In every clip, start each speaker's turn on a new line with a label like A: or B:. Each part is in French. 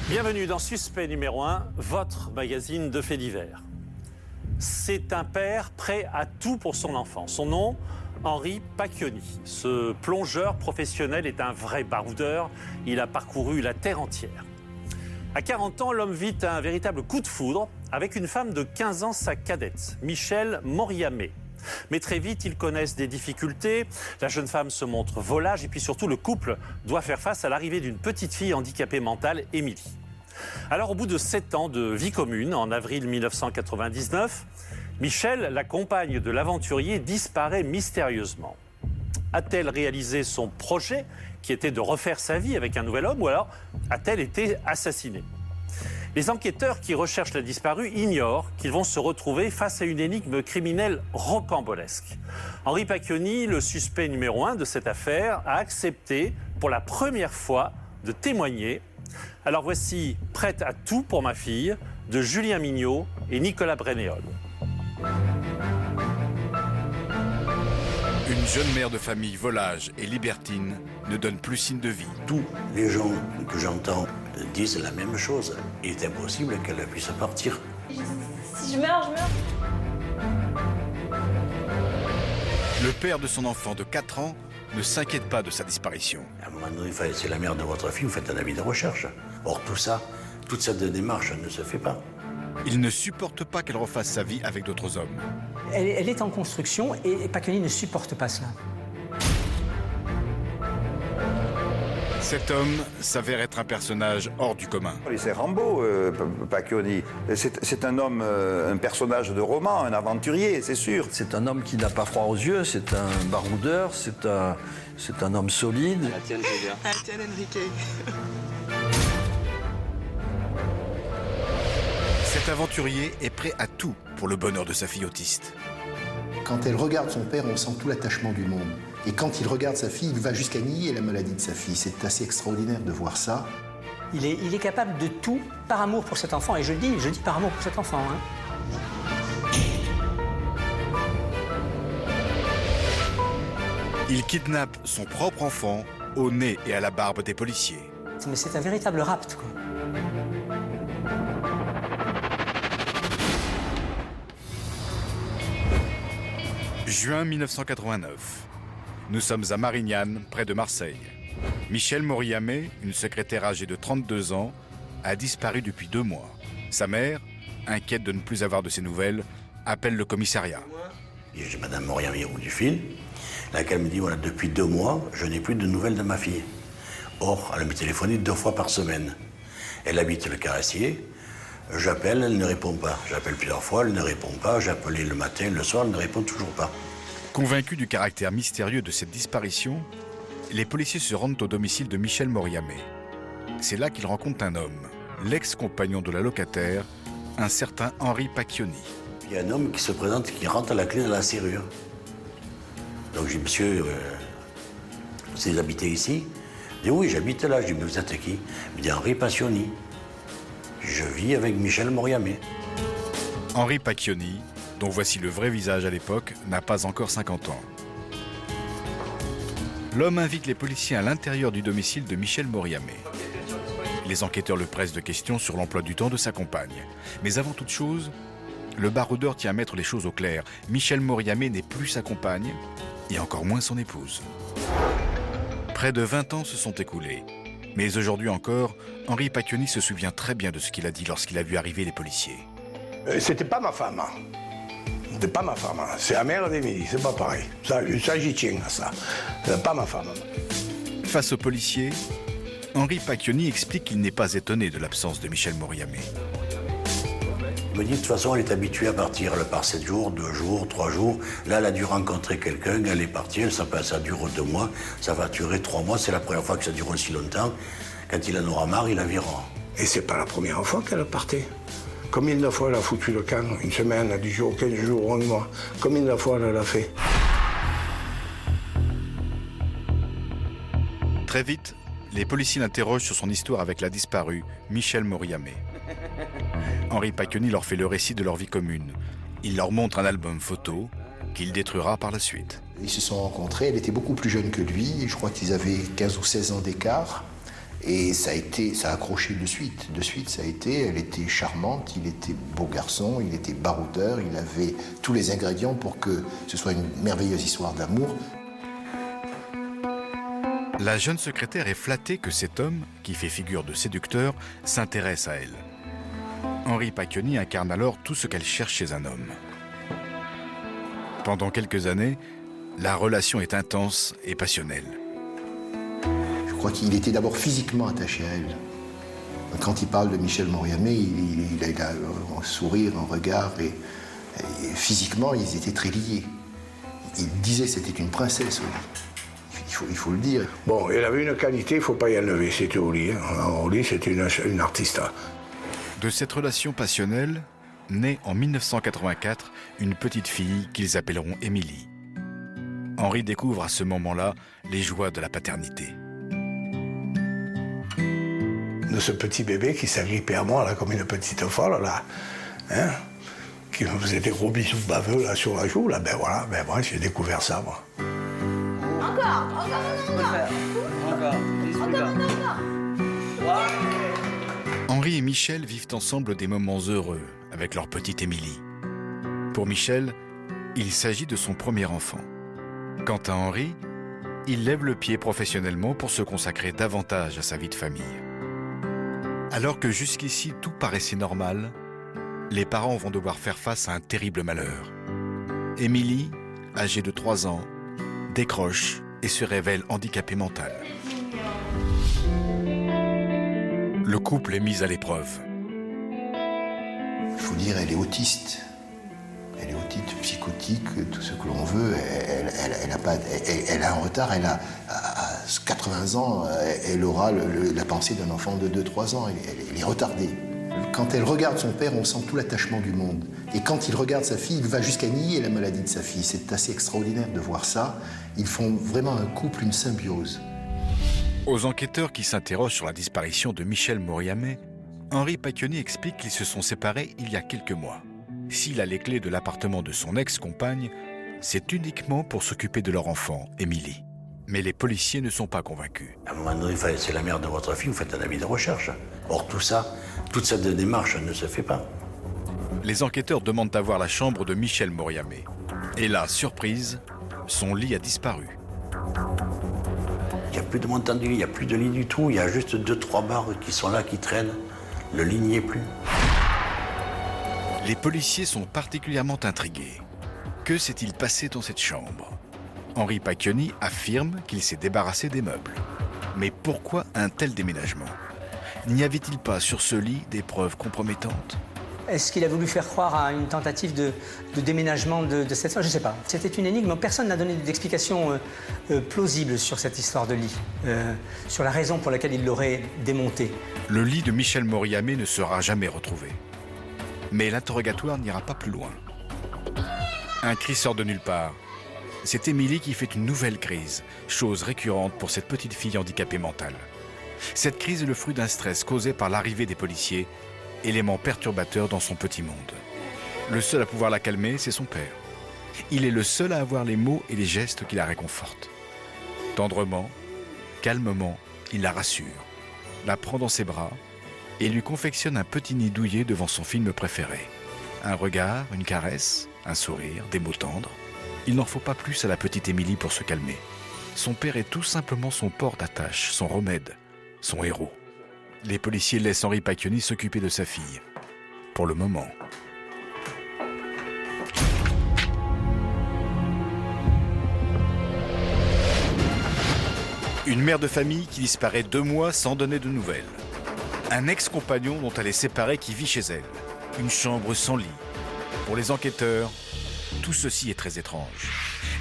A: Bienvenue dans Suspect numéro 1, votre magazine de faits divers. C'est un père prêt à tout pour son enfant. Son nom, Henri Pacchioni. Ce plongeur professionnel est un vrai baroudeur. Il a parcouru la terre entière. À 40 ans, l'homme vit un véritable coup de foudre avec une femme de 15 ans, sa cadette, Michèle Moriamé. Mais très vite, ils connaissent des difficultés. La jeune femme se montre volage et puis surtout, le couple doit faire face à l'arrivée d'une petite fille handicapée mentale, Émilie. Alors, au bout de 7 ans de vie commune, en avril 1999, Michèle, la compagne de l'aventurier, disparaît mystérieusement. A-t-elle réalisé son projet, qui était de refaire sa vie avec un nouvel homme, ou alors a-t-elle été assassinée ? Les enquêteurs qui recherchent la disparue ignorent qu'ils vont se retrouver face à une énigme criminelle rocambolesque. Henri Pacchioni, le suspect numéro 1 de cette affaire, a accepté pour la première fois de témoigner. Alors voici Prête à tout pour ma fille de Julien Mignot et Nicolas Brénéol.
B: Une jeune mère de famille volage et libertine ne donne plus signe de vie.
C: Tous les gens que j'entends disent la même chose. Il est impossible qu'elle puisse partir.
D: Si je meurs, je meurs.
B: Le père de son enfant de 4 ans ne s'inquiète pas de sa disparition.
C: À un moment donné, c'est la mère de votre fille, vous faites un avis de recherche. Or tout ça, toute cette démarche ne se fait pas.
B: Il ne supporte pas qu'elle refasse sa vie avec d'autres hommes.
E: Elle est en construction et Pacchioni ne supporte pas cela.
B: Cet homme s'avère être un personnage hors du commun.
F: C'est Rambo, Pacchioni. C'est un homme, un personnage de roman, un aventurier, c'est sûr.
G: C'est un homme qui n'a pas froid aux yeux, c'est un baroudeur, c'est un homme solide.
H: Tiens, Enrique.
B: Cet aventurier est prêt à tout pour le bonheur de sa fille autiste.
I: Quand elle regarde son père, on sent tout l'attachement du monde. Et quand il regarde sa fille, il va jusqu'à nier la maladie de sa fille. C'est assez extraordinaire de voir ça.
E: Il est capable de tout par amour pour cet enfant. Et je dis par amour pour cet enfant.
B: Il kidnappe son propre enfant au nez et à la barbe des policiers.
E: Mais c'est un véritable rapt, quoi.
B: Juin 1989. Nous sommes à Marignane, près de Marseille. Michèle Moriamé, une secrétaire âgée de 32 ans, a disparu depuis 2 mois. Sa mère, inquiète de ne plus avoir de ses nouvelles, appelle le commissariat.
C: J'ai Madame Moriamé au bout du fil, laquelle me dit, voilà, depuis 2 mois, je n'ai plus de nouvelles de ma fille. Or, elle me téléphonait 2 fois par semaine. Elle habite le Caressier. J'appelle, elle ne répond pas. J'appelle plusieurs fois, elle ne répond pas. J'ai appelé le matin, le soir, elle ne répond toujours pas.
B: Convaincus du caractère mystérieux de cette disparition, les policiers se rendent au domicile de Michèle Moriamé. C'est là qu'ils rencontrent un homme, l'ex-compagnon de la locataire, un certain Henri Pacchioni.
C: Il y a un homme qui se présente, qui rentre à la clé de la serrure. Donc je dis, monsieur, vous habitez ici? Il dit, oui, j'habite là. Je dis, mais vous êtes qui? Il me dit, Henri Pacchioni. Je vis avec Michèle Moriamé.
B: Henri Pacchioni, dont voici le vrai visage à l'époque, n'a pas encore 50 ans. L'homme invite les policiers à l'intérieur du domicile de Michèle Moriamé. Les enquêteurs le pressent de questions sur l'emploi du temps de sa compagne. Mais avant toute chose, le baroudeur tient à mettre les choses au clair. Michèle Moriamé n'est plus sa compagne, et encore moins son épouse. Près de 20 ans se sont écoulés. Mais aujourd'hui encore, Henri Pacchioni se souvient très bien de ce qu'il a dit lorsqu'il a vu arriver les policiers.
J: C'était pas ma femme. C'était pas ma femme. C'est la mère d'Émilie, c'est pas pareil. Ça j'y tiens à ça. C'est pas ma femme.
B: Face aux policiers, Henri Pacchioni explique qu'il n'est pas étonné de l'absence de Michèle Moriamé.
C: Il me dit, de toute façon, elle est habituée à partir. Elle part 7 jours, 2 jours, 3 jours. Là, elle a dû rencontrer quelqu'un, elle est partie, ça dure 2 mois, ça va durer 3 mois. C'est la première fois que ça dure aussi longtemps. Quand il en aura marre, il la virera.
J: Et c'est pas la première fois qu'elle partait. Combien de fois elle a foutu le camp? 1 semaine, 10 jours, 15 jours, 1 mois. Combien de fois elle l'a fait?
B: Très vite, les policiers l'interrogent sur son histoire avec la disparue, Michèle Moriamé. Henri Pacchioni leur fait le récit de leur vie commune. Il leur montre un album photo qu'il détruira par la suite.
I: Ils se sont rencontrés, elle était beaucoup plus jeune que lui, je crois qu'ils avaient 15 ou 16 ans d'écart. Et ça a accroché de suite. De suite, elle était charmante, il était beau garçon, il était baroudeur, il avait tous les ingrédients pour que ce soit une merveilleuse histoire d'amour.
B: La jeune secrétaire est flattée que cet homme, qui fait figure de séducteur, s'intéresse à elle. Henri Pacchioni incarne alors tout ce qu'elle cherche chez un homme. Pendant quelques années, la relation est intense et passionnelle.
I: Je crois qu'il était d'abord physiquement attaché à elle. Quand il parle de Michel Moriamé, il a un sourire, un regard, et physiquement, ils étaient très liés. Il disait que c'était une princesse, il faut le dire.
J: Bon, elle avait une qualité, il ne faut pas y enlever, c'était au lit. Au lit, c'était une artiste.
B: De cette relation passionnelle, naît en 1984 une petite fille qu'ils appelleront Émilie. Henri découvre à ce moment-là les joies de la paternité.
J: De ce petit bébé qui s'agrippait à moi là, comme une petite folle, là, hein, qui me faisait des gros bisous baveux là, sur la joue, là, ben voilà, moi j'ai découvert ça, moi.
D: Encore.
B: Henri et Michel vivent ensemble des moments heureux avec leur petite Émilie. Pour Michel, il s'agit de son premier enfant. Quant à Henri, il lève le pied professionnellement pour se consacrer davantage à sa vie de famille. Alors que jusqu'ici tout paraissait normal, les parents vont devoir faire face à un terrible malheur. Émilie, âgée de 3 ans, décroche et se révèle handicapée mentale. Le couple est mis à l'épreuve.
I: Il faut dire, elle est autiste. Elle est autiste, psychotique, tout ce que l'on veut. Elle a un retard. Elle a, à 80 ans, elle aura la pensée d'un enfant de 2-3 ans. Elle est retardée. Quand elle regarde son père, on sent tout l'attachement du monde. Et quand il regarde sa fille, il va jusqu'à nier la maladie de sa fille. C'est assez extraordinaire de voir ça. Ils font vraiment un couple, une symbiose.
B: Aux enquêteurs qui s'interrogent sur la disparition de Michel Moriamé, Henri Pacchioni explique qu'ils se sont séparés il y a quelques mois. S'il a les clés de l'appartement de son ex-compagne, c'est uniquement pour s'occuper de leur enfant, Émilie. Mais les policiers ne sont pas convaincus.
C: À un moment donné, c'est la mère de votre fille, vous faites un avis de recherche. Or tout ça, toute cette démarche ne se fait pas.
B: Les enquêteurs demandent à voir la chambre de Michel Moriamé. Et là, surprise, son lit a disparu.
C: Il n'y a plus de montant de lit, il n'y a plus de lit du tout. Il y a juste 2-3 barres qui sont là, qui traînent. Le lit n'y est plus.
B: Les policiers sont particulièrement intrigués. Que s'est-il passé dans cette chambre? Henri Pacchioni affirme qu'il s'est débarrassé des meubles. Mais pourquoi un tel déménagement? N'y avait-il pas sur ce lit des preuves compromettantes?
E: Est-ce qu'il a voulu faire croire à une tentative de déménagement de cette femme? Je ne sais pas. C'était une énigme. Personne n'a donné d'explication plausible sur cette histoire de lit, sur la raison pour laquelle il l'aurait démonté.
B: Le lit de Michel Moriamé ne sera jamais retrouvé. Mais l'interrogatoire n'ira pas plus loin. Un cri sort de nulle part. C'est Émilie qui fait une nouvelle crise, chose récurrente pour cette petite fille handicapée mentale. Cette crise est le fruit d'un stress causé par l'arrivée des policiers, élément perturbateur dans son petit monde. Le seul à pouvoir la calmer, c'est son père. Il est le seul à avoir les mots et les gestes qui la réconfortent. Tendrement, calmement, il la rassure, la prend dans ses bras et lui confectionne un petit nid douillet devant son film préféré. Un regard, une caresse, un sourire, des mots tendres. Il n'en faut pas plus à la petite Émilie pour se calmer. Son père est tout simplement son port d'attache, son remède, son héros. Les policiers laissent Henri Pacchioni s'occuper de sa fille. Pour le moment. Une mère de famille qui disparaît 2 mois sans donner de nouvelles. Un ex-compagnon dont elle est séparée qui vit chez elle. Une chambre sans lit. Pour les enquêteurs, tout ceci est très étrange.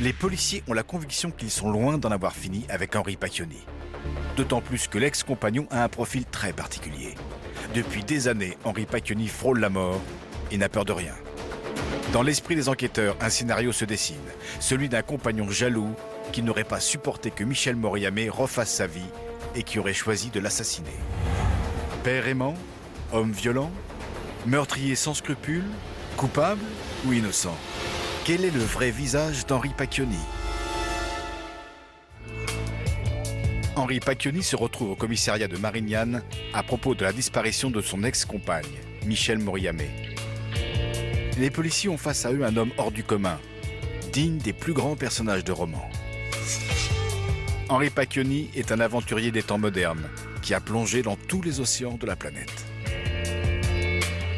B: Les policiers ont la conviction qu'ils sont loin d'en avoir fini avec Henri Pacchioni. D'autant plus que l'ex-compagnon a un profil très particulier. Depuis des années, Henri Pacchioni frôle la mort et n'a peur de rien. Dans l'esprit des enquêteurs, un scénario se dessine. Celui d'un compagnon jaloux qui n'aurait pas supporté que Michel Moriamé refasse sa vie et qui aurait choisi de l'assassiner. Père aimant, homme violent, meurtrier sans scrupules, coupable ou innocent? Quel est le vrai visage d'Henri Pacchioni? Henri Pacchioni se retrouve au commissariat de Marignane à propos de la disparition de son ex-compagne, Michel Moriamé. Les policiers ont face à eux un homme hors du commun, digne des plus grands personnages de romans. Henri Pacchioni est un aventurier des temps modernes qui a plongé dans tous les océans de la planète.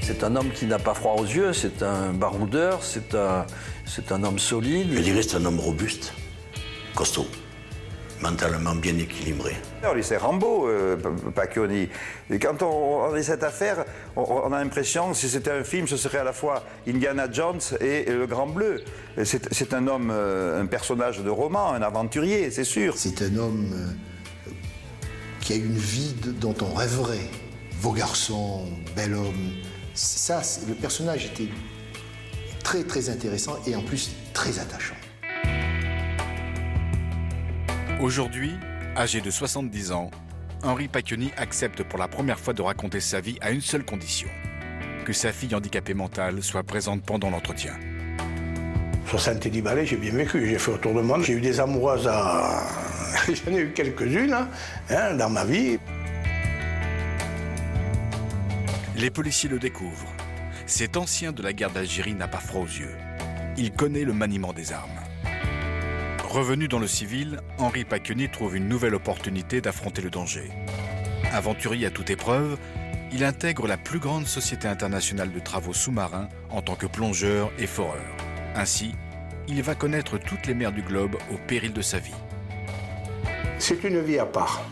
G: C'est un homme qui n'a pas froid aux yeux, c'est un baroudeur, c'est un homme solide.
C: Je dirais que c'est un homme robuste, costaud, mentalement bien équilibré.
F: C'est Rambo, Pacchioni. Et quand on a cette affaire, on a l'impression que si c'était un film, ce serait à la fois Indiana Jones et Le Grand Bleu. C'est un homme, un personnage de roman, un aventurier, c'est sûr.
I: C'est un homme qui a une vie dont on rêverait. Beau garçon, bel homme. Ça, le personnage était très très intéressant et en plus très attachant.
B: Aujourd'hui, âgé de 70 ans, Henri Pacchioni accepte pour la première fois de raconter sa vie à une seule condition, que sa fille handicapée mentale soit présente pendant l'entretien.
J: 70 balais, j'ai bien vécu, j'ai fait autour du monde, j'ai eu des amoureuses J'en ai eu quelques-unes dans ma vie.
B: Les policiers le découvrent. Cet ancien de la guerre d'Algérie n'a pas froid aux yeux. Il connaît le maniement des armes. Revenu dans le civil, Henri Pacchioni trouve une nouvelle opportunité d'affronter le danger. Aventurier à toute épreuve, il intègre la plus grande société internationale de travaux sous-marins en tant que plongeur et foreur. Ainsi, il va connaître toutes les mers du globe au péril de sa vie.
J: C'est une vie à part.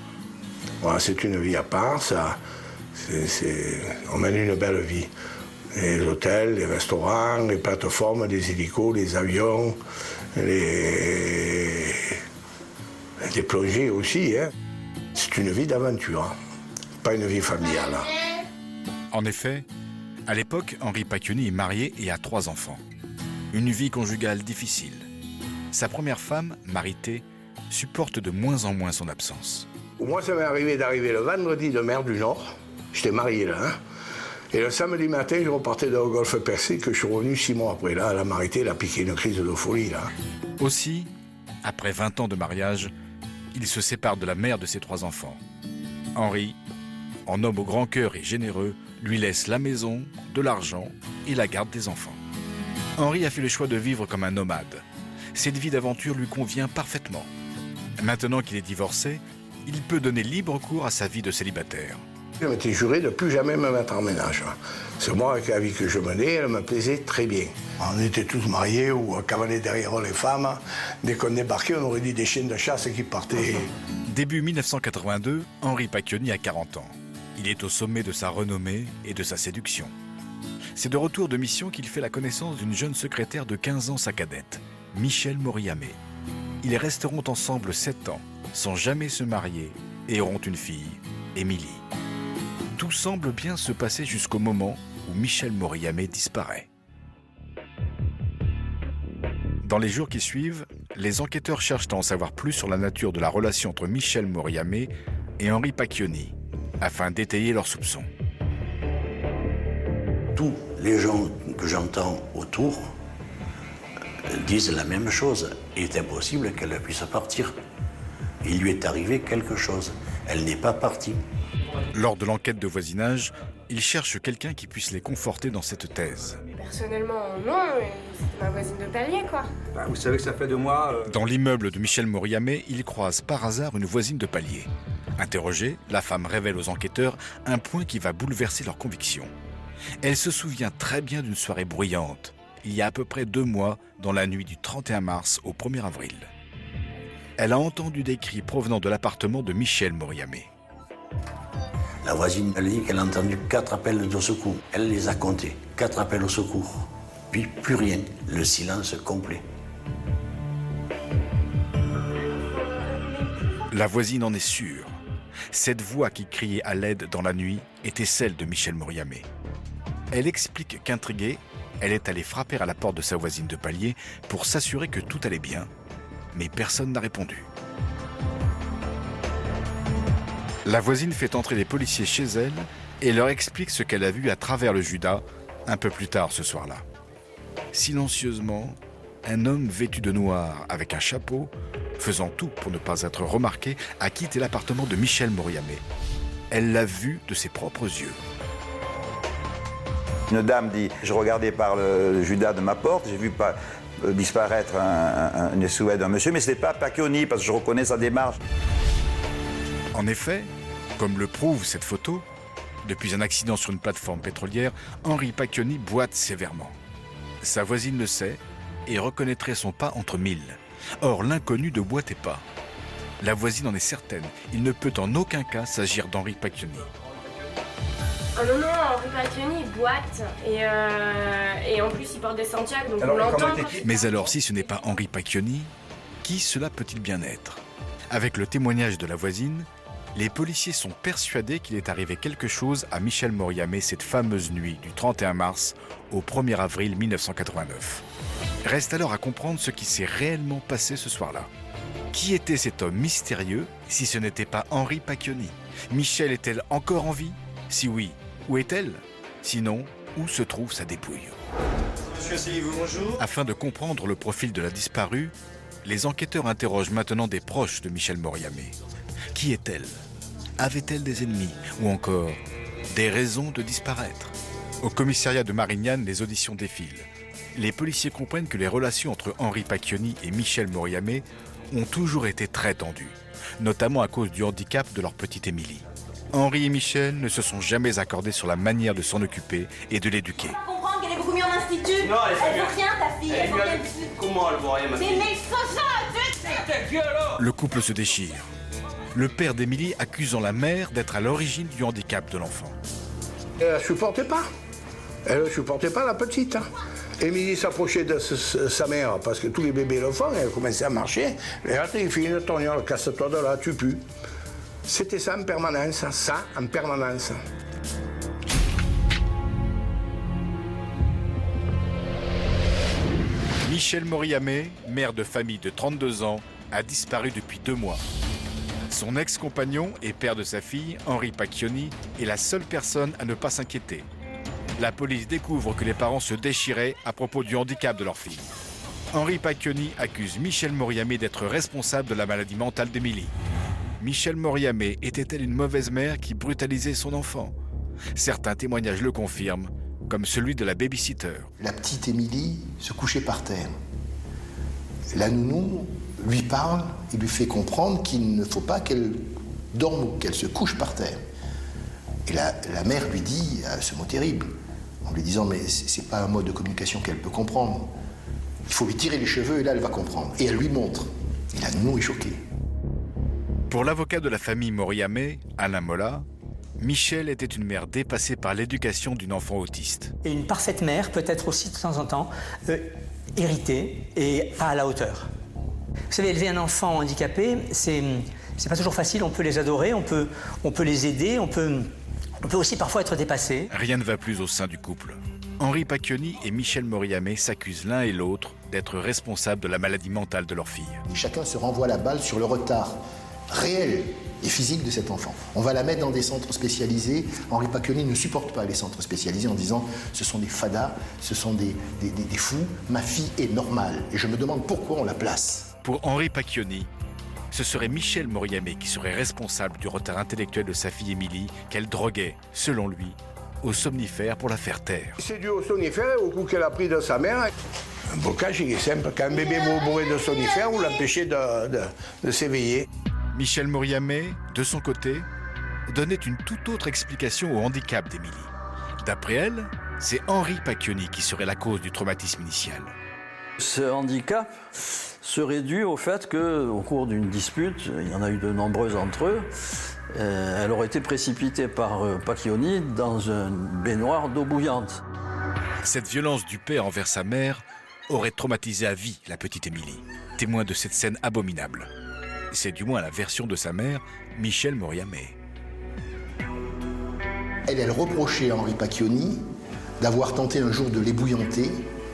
J: Voilà, c'est une vie à part, ça. On mène une belle vie. Les hôtels, les restaurants, les plateformes, les hélicos, les avions, les plongées aussi. C'est une vie d'aventure, pas une vie familiale.
B: En effet, à l'époque, Henri Pacchioni est marié et a 3 enfants. Une vie conjugale difficile. Sa première femme, Marité, supporte de moins en moins son absence.
J: Moi, ça m'est arrivé d'arriver le vendredi de mer du Nord. J'étais marié là. Et le samedi matin, je repartais de Golfe Persique, je suis revenu 6 mois après. Là, la Marité, elle a piqué une crise de folie. Là.
B: Aussi, après 20 ans de mariage, il se sépare de la mère de ses 3 enfants. Henri, en homme au grand cœur et généreux, lui laisse la maison, de l'argent et la garde des enfants. Henri a fait le choix de vivre comme un nomade. Cette vie d'aventure lui convient parfaitement. Maintenant qu'il est divorcé, il peut donner libre cours à sa vie de célibataire.
J: Je m'étais juré de ne plus jamais me mettre en ménage. C'est moi, avec la vie que je menais, elle me plaisait très bien. On était tous mariés ou cavalaient derrière les femmes. Dès qu'on débarquait, on aurait dit des chiens de chasse qui partaient.
B: Début 1982, Henri Pacchioni a 40 ans. Il est au sommet de sa renommée et de sa séduction. C'est de retour de mission qu'il fait la connaissance d'une jeune secrétaire de 15 ans, sa cadette, Michel Moriamé. Ils resteront ensemble 7 ans, sans jamais se marier, et auront une fille, Émilie. Tout semble bien se passer jusqu'au moment où Michel Moriamé disparaît. Dans les jours qui suivent, les enquêteurs cherchent à en savoir plus sur la nature de la relation entre Michel Moriamé et Henri Pacchioni, afin d'étayer leurs soupçons.
C: Tous les gens que j'entends autour disent la même chose. Il est impossible qu'elle puisse partir. Il lui est arrivé quelque chose. Elle n'est pas partie.
B: Lors de l'enquête de voisinage, ils cherchent quelqu'un qui puisse les conforter dans cette thèse.
D: Personnellement, non, c'est ma voisine de palier, quoi.
K: Vous savez que ça fait 2 mois...
B: Dans l'immeuble de Michel Moriamé, ils croisent par hasard une voisine de palier. Interrogée, la femme révèle aux enquêteurs un point qui va bouleverser leurs convictions. Elle se souvient très bien d'une soirée bruyante, il y a à peu près 2 mois, dans la nuit du 31 mars au 1er avril. Elle a entendu des cris provenant de l'appartement de Michel Moriamé.
C: La voisine, elle dit qu'elle a entendu 4 appels au secours. Elle les a comptés, 4 appels au secours. Puis plus rien, le silence complet.
B: La voisine en est sûre. Cette voix qui criait à l'aide dans la nuit était celle de Michel Moriamé. Elle explique qu'intriguée, elle est allée frapper à la porte de sa voisine de palier pour s'assurer que tout allait bien, mais personne n'a répondu. La voisine fait entrer les policiers chez elle et leur explique ce qu'elle a vu à travers le judas un peu plus tard ce soir-là. Silencieusement, un homme vêtu de noir avec un chapeau, faisant tout pour ne pas être remarqué, a quitté l'appartement de Michel Moriamé. Elle l'a vu de ses propres yeux.
F: Une dame dit, je regardais par le judas de ma porte, j'ai vu disparaître un essouet d'un monsieur, mais ce n'est pas Pacchioni, parce que je reconnais sa démarche.
B: En effet, comme le prouve cette photo, depuis un accident sur une plateforme pétrolière, Henri Pacchioni boite sévèrement. Sa voisine le sait et reconnaîtrait son pas entre mille. Or, l'inconnu ne boitait pas. La voisine en est certaine, il ne peut en aucun cas s'agir d'Henri Pacchioni.
D: Oh non, non, Henri Pacchioni il boite et en plus il porte des Santiago, donc on l'entend.
B: Mais alors, si ce n'est pas Henri Pacchioni, qui cela peut-il bien être? Avec le témoignage de la voisine, les policiers sont persuadés qu'il est arrivé quelque chose à Michel Moriamé cette fameuse nuit du 31 mars au 1er avril 1989. Reste alors à comprendre ce qui s'est réellement passé ce soir-là. Qui était cet homme mystérieux si ce n'était pas Henri Pacchioni? Michel est-elle encore en vie? Si oui, où est-elle? Sinon, où se trouve sa dépouille?
L: Monsieur, asseyez-vous, bonjour.
B: Afin de comprendre le profil de la disparue, les enquêteurs interrogent maintenant des proches de Michel Moriamé. Qui est-elle? Avait-elle des ennemis? Ou encore des raisons de disparaître? Au commissariat de Marignane, les auditions défilent. Les policiers comprennent que les relations entre Henri Pacchioni et Michel Moriamé ont toujours été très tendues, notamment à cause du handicap de leur petite Émilie. Henri et Michel ne se sont jamais accordés sur la manière de s'en occuper et de l'éduquer.
M: Comprendre qu'elle est beaucoup mieux en institut.
L: Non,
M: elle vaut rien, ta fille. Elle vaut rien.
L: Comment elle vaut rien, ma fille?
M: Mais c'est
L: ta gueule alors.
B: Le couple se déchire. Le père d'Émilie accusant la mère d'être à l'origine du handicap de l'enfant.
J: Elle ne supportait pas. Elle ne supportait pas la petite. Émilie s'approchait de sa mère parce que tous les bébés le font. Elle commençait à marcher. Et là, il fait une tognole, casse-toi de là, tu pues. C'était ça en permanence, ça en permanence.
B: Michel Moriamé, mère de famille de 32 ans, a disparu depuis 2 mois. Son ex-compagnon et père de sa fille, Henri Pacchioni, est la seule personne à ne pas s'inquiéter. La police découvre que les parents se déchiraient à propos du handicap de leur fille. Henri Pacchioni accuse Michel Moriamé d'être responsable de la maladie mentale d'Émilie. Michel Moriamé était-elle une mauvaise mère qui brutalisait son enfant? Certains témoignages le confirment, comme celui de la baby-sitter.
I: La petite Émilie se couchait par terre. La nounou lui parle et lui fait comprendre qu'il ne faut pas qu'elle dorme ou qu'elle se couche par terre. Et la mère lui dit ce mot terrible, en lui disant « mais c'est pas un mode de communication qu'elle peut comprendre. Il faut lui tirer les cheveux et là elle va comprendre. » Et elle lui montre. Et la nounou est choquée.
B: Pour l'avocat de la famille Moriamé, Alain Mola, Michel était une mère dépassée par l'éducation d'une enfant autiste.
E: Et une parfaite mère peut être aussi de temps en temps irritée et pas à la hauteur. Vous savez, élever un enfant handicapé, c'est pas toujours facile. On peut les adorer, on peut les aider, on peut aussi parfois être dépassé.
B: Rien ne va plus au sein du couple. Henri Pacchioni et Michel Moriamé s'accusent l'un et l'autre d'être responsables de la maladie mentale de leur fille.
I: Et chacun se renvoie la balle sur le retard réel et physique de cet enfant. On va la mettre dans des centres spécialisés. Henri Pacchioni ne supporte pas les centres spécialisés en disant « ce sont des fadas, ce sont des fous, ma fille est normale ». Et je me demande pourquoi on la place.
B: Pour Henri Pacchioni, ce serait Michel Moriamé qui serait responsable du retard intellectuel de sa fille Émilie, qu'elle droguait, selon lui, au somnifère pour la faire taire.
J: C'est dû au somnifère, au coup qu'elle a pris de sa mère. Un bocage, il est simple. Quand un bébé bourré de somnifère, vous l'empêchez de s'éveiller.
B: Michel Moriamé, de son côté, donnait une toute autre explication au handicap d'Émilie. D'après elle, c'est Henri Pacchioni qui serait la cause du traumatisme initial.
G: Ce handicap serait dû au fait qu'au cours d'une dispute, il y en a eu de nombreuses entre eux, elle aurait été précipitée par Pacchioni dans une baignoire d'eau bouillante.
B: Cette violence du père envers sa mère aurait traumatisé à vie la petite Émilie, témoin de cette scène abominable. C'est du moins la version de sa mère, Michel Moriamé.
I: Elle reprochait à Henri Pacchioni d'avoir tenté un jour de l'ébouillanter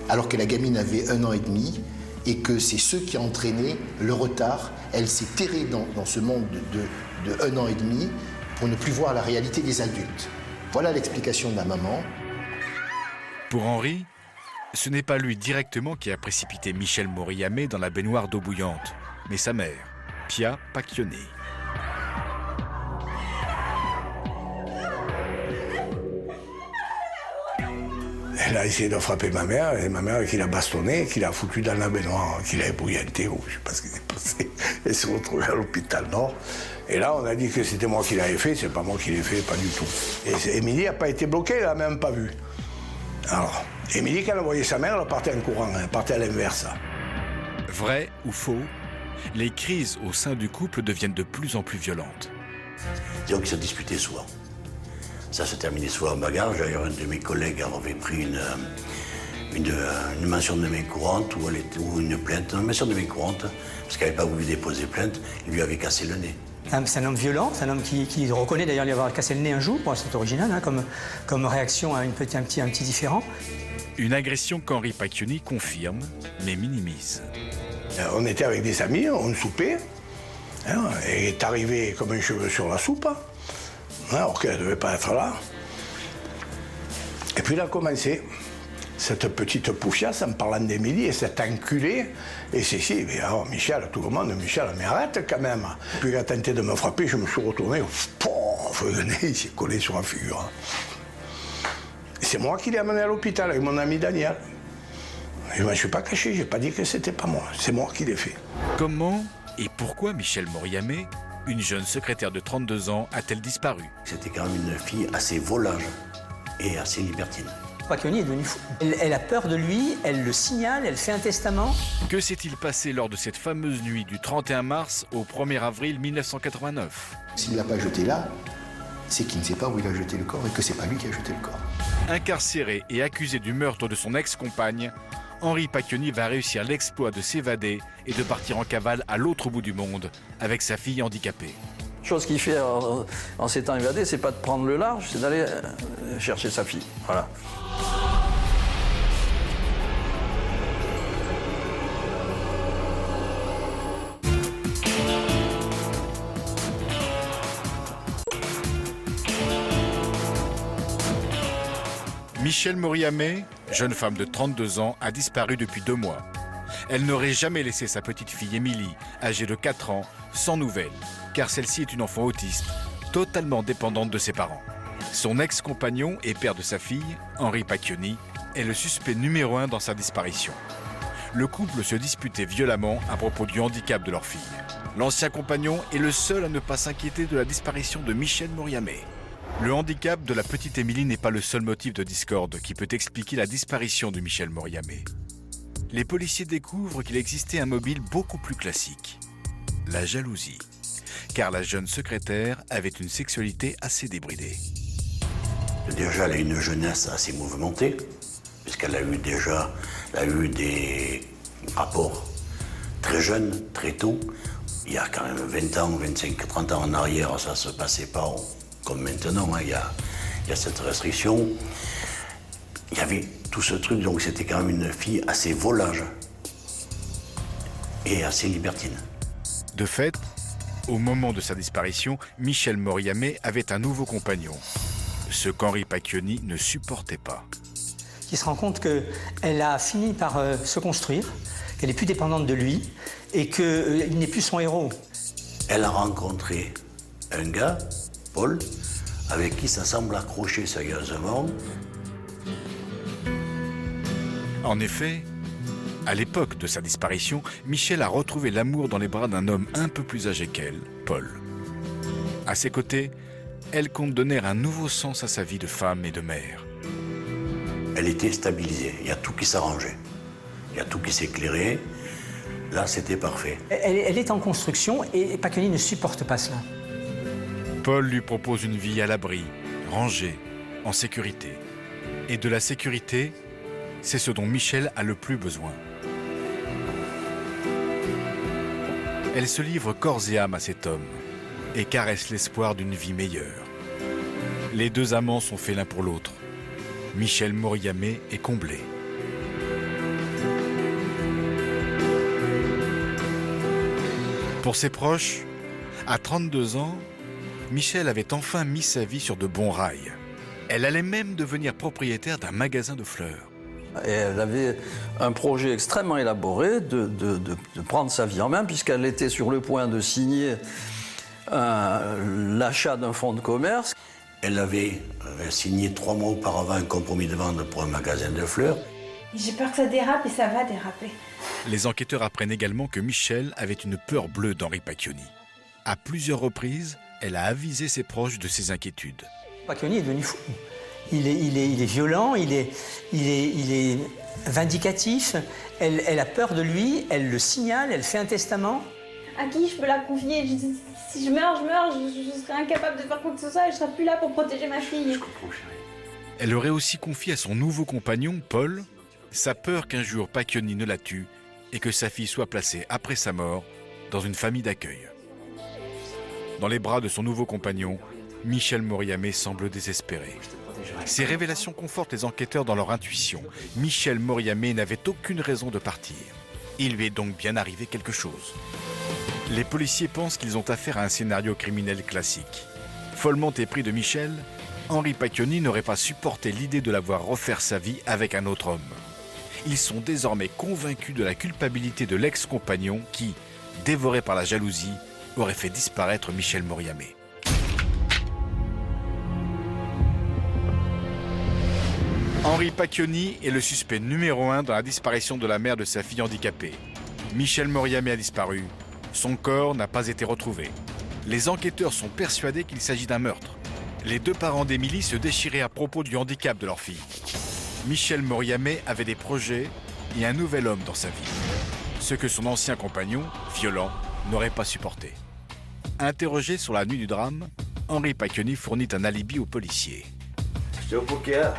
I: alors que la gamine avait 1 an et demi et que c'est ce qui a entraîné le retard. Elle s'est terrée dans ce monde de 1 an et demi pour ne plus voir la réalité des adultes. Voilà l'explication de la maman.
B: Pour Henri, Ce n'est pas lui directement qui a précipité Michel Moriyame dans la baignoire d'eau bouillante, mais sa mère, Pia Pacchioni.
J: Elle a essayé de frapper ma mère, et ma mère qui l'a bastonné, qui l'a foutu dans la baignoire, qui l'a ébouillanté, ou je ne sais pas ce qui s'est passé. Elle s'est retrouvée à l'hôpital Nord. Et là, on a dit que c'était moi qui l'avais fait, c'est pas moi qui l'ai fait, pas du tout. Et Émilie n'a pas été bloquée, elle l'a même pas vu. Alors, Émilie, quand elle voyait sa mère, elle partait en courant, elle partait à l'inverse.
B: Vrai ou faux, les crises au sein du couple deviennent de plus en plus violentes.
C: Disons qu'ils se disputaient souvent. Ça se terminait souvent en bagarre. D'ailleurs, un de mes collègues avait pris une mention de main courante ou une plainte, une mention de main courante, parce qu'elle n'avait pas voulu déposer plainte, il lui avait cassé le nez.
E: C'est un homme violent, c'est un homme qui reconnaît d'ailleurs lui avoir cassé le nez un jour. Bon, c'est original hein, comme réaction à un petit différend.
B: Une agression qu'Henri Pacchioni confirme, mais minimise.
J: On était avec des amis, on soupait, hein, et est arrivé comme un cheveu sur la soupe, hein, alors qu'elle ne devait pas être là. Et puis il a commencé, cette petite poufiasse, en parlant d'Émilie, et cet enculé, et Cécile, mais alors Michel, tout le monde, Michel, mais arrête quand même. Puis il a tenté de me frapper, je me suis retourné, pouf, le nez, il s'est collé sur la figure. C'est moi qui l'ai amené à l'hôpital avec mon ami Daniel. Je ne me suis pas caché, je n'ai pas dit que c'était pas moi, c'est moi qui l'ai fait.
B: Comment et pourquoi Michel Moriyame, une jeune secrétaire de 32 ans, a-t-elle disparu?
C: C'était quand même une fille assez volage et assez libertine.
E: Pacchioni est devenue fou. Elle a peur de lui, elle le signale, elle fait un testament.
B: Que s'est-il passé lors de cette fameuse nuit du 31 mars au 1er avril 1989?
I: S'il ne l'a pas jeté là, c'est qu'il ne sait pas où il a jeté le corps et que c'est pas lui qui a jeté le corps.
B: Incarcéré et accusé du meurtre de son ex-compagne, Henri Pacchioni va réussir l'exploit de s'évader et de partir en cavale à l'autre bout du monde avec sa fille handicapée.
G: Chose qu'il fait en s'étant évadé, c'est pas de prendre le large, c'est d'aller chercher sa fille. Voilà.
B: Michel Moriyame, jeune femme de 32 ans, a disparu depuis 2 mois. Elle n'aurait jamais laissé sa petite fille Émilie, âgée de 4 ans, sans nouvelles, car celle-ci est une enfant autiste, totalement dépendante de ses parents. Son ex-compagnon et père de sa fille, Henri Pacchioni, est le suspect numéro 1 dans sa disparition. Le couple se disputait violemment à propos du handicap de leur fille. L'ancien compagnon est le seul à ne pas s'inquiéter de la disparition de Michel Moriyame. Le handicap de la petite Émilie n'est pas le seul motif de discorde qui peut expliquer la disparition de Michel Moriyame. Les policiers découvrent qu'il existait un mobile beaucoup plus classique, la jalousie, car la jeune secrétaire avait une sexualité assez débridée.
C: Déjà, elle a une jeunesse assez mouvementée, puisqu'elle a eu des rapports très jeunes, très tôt. Il y a quand même 20 ans, 25, 30 ans en arrière, ça ne se passait pas comme maintenant, hein. Il y a cette restriction. Il y avait tout ce truc, donc c'était quand même une fille assez volage et assez libertine.
B: De fait, au moment de sa disparition, Michel Moriyame avait un nouveau compagnon, ce qu'Henri Pacchioni ne supportait pas.
E: Il se rend compte qu'elle a fini par se construire, qu'elle est plus dépendante de lui et qu'il n'est plus son héros.
C: Elle a rencontré un gars, Paul, avec qui ça semble accrocher sérieusement.
B: En effet, à l'époque de sa disparition, Michel a retrouvé l'amour dans les bras d'un homme un peu plus âgé qu'elle, Paul. À ses côtés, elle compte donner un nouveau sens à sa vie de femme et de mère.
C: Elle était stabilisée, il y a tout qui s'arrangeait, il y a tout qui s'éclairait. Là, c'était parfait.
E: Elle est en construction et Pacchioni ne supporte pas cela.
B: Paul lui propose une vie à l'abri, rangée, en sécurité. Et de la sécurité, c'est ce dont Michel a le plus besoin. Elle se livre corps et âme à cet homme et caresse l'espoir d'une vie meilleure. Les deux amants sont faits l'un pour l'autre. Michel Moriyame est comblé. Pour ses proches, à 32 ans, Michel avait enfin mis sa vie sur de bons rails. Elle allait même devenir propriétaire d'un magasin de fleurs.
G: Et elle avait un projet extrêmement élaboré de prendre sa vie en main, puisqu'elle était sur le point de signer l'achat d'un fonds de commerce.
C: Elle avait signé 3 mois auparavant un compromis de vente pour un magasin de fleurs.
M: J'ai peur que ça dérape et ça va déraper.
B: Les enquêteurs apprennent également que Michel avait une peur bleue d'Henri Pacchioni. À plusieurs reprises, elle a avisé ses proches de ses inquiétudes.
E: Pacchioni est devenu fou. Il est violent, il est vindicatif. Elle a peur de lui, elle le signale, elle fait un testament.
M: À qui je peux la confier? Si je meurs, je serai incapable de faire quoi que ce soit et je serai plus là pour protéger ma fille.
B: Elle aurait aussi confié à son nouveau compagnon, Paul, sa peur qu'un jour Pacchioni ne la tue et que sa fille soit placée après sa mort dans une famille d'accueil. Dans les bras de son nouveau compagnon, Michel Moriamé semble désespéré. Ces révélations confortent les enquêteurs dans leur intuition. Michel Moriamé n'avait aucune raison de partir. Il lui est donc bien arrivé quelque chose. Les policiers pensent qu'ils ont affaire à un scénario criminel classique. Follement épris de Michel, Henri Pacchioni n'aurait pas supporté l'idée de la voir refaire sa vie avec un autre homme. Ils sont désormais convaincus de la culpabilité de l'ex-compagnon qui, dévoré par la jalousie, aurait fait disparaître Michel Moriamé. Henri Pacchioni est le suspect numéro 1 dans la disparition de la mère de sa fille handicapée. Michel Moriamé a disparu. Son corps n'a pas été retrouvé. Les enquêteurs sont persuadés qu'il s'agit d'un meurtre. Les 2 parents d'Émilie se déchiraient à propos du handicap de leur fille. Michel Moriamé avait des projets et un nouvel homme dans sa vie. Ce que son ancien compagnon, violent, n'aurait pas supporté. Interrogé sur la nuit du drame, Henri Pacchioni fournit un alibi aux policiers.
L: J'étais au poker.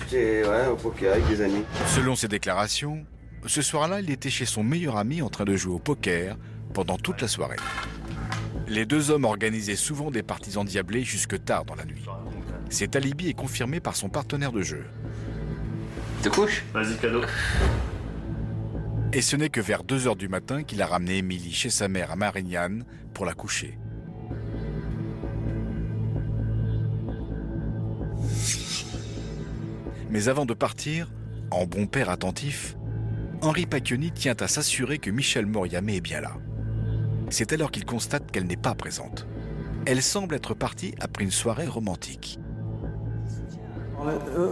L: J'étais au poker avec des amis.
B: Selon ses déclarations, ce soir-là, il était chez son meilleur ami en train de jouer au poker pendant toute la soirée. Les 2 hommes organisaient souvent des parties endiablées jusque tard dans la nuit. Cet alibi est confirmé par son partenaire de jeu.
L: Te couches? Vas-y, cadeau.
B: Et ce n'est que vers 2h du matin qu'il a ramené Émilie chez sa mère à Marignane pour la coucher. Mais avant de partir, en bon père attentif, Henri Pacchioni tient à s'assurer que Michel Moriamé est bien là. C'est alors qu'il constate qu'elle n'est pas présente. Elle semble être partie après une soirée romantique.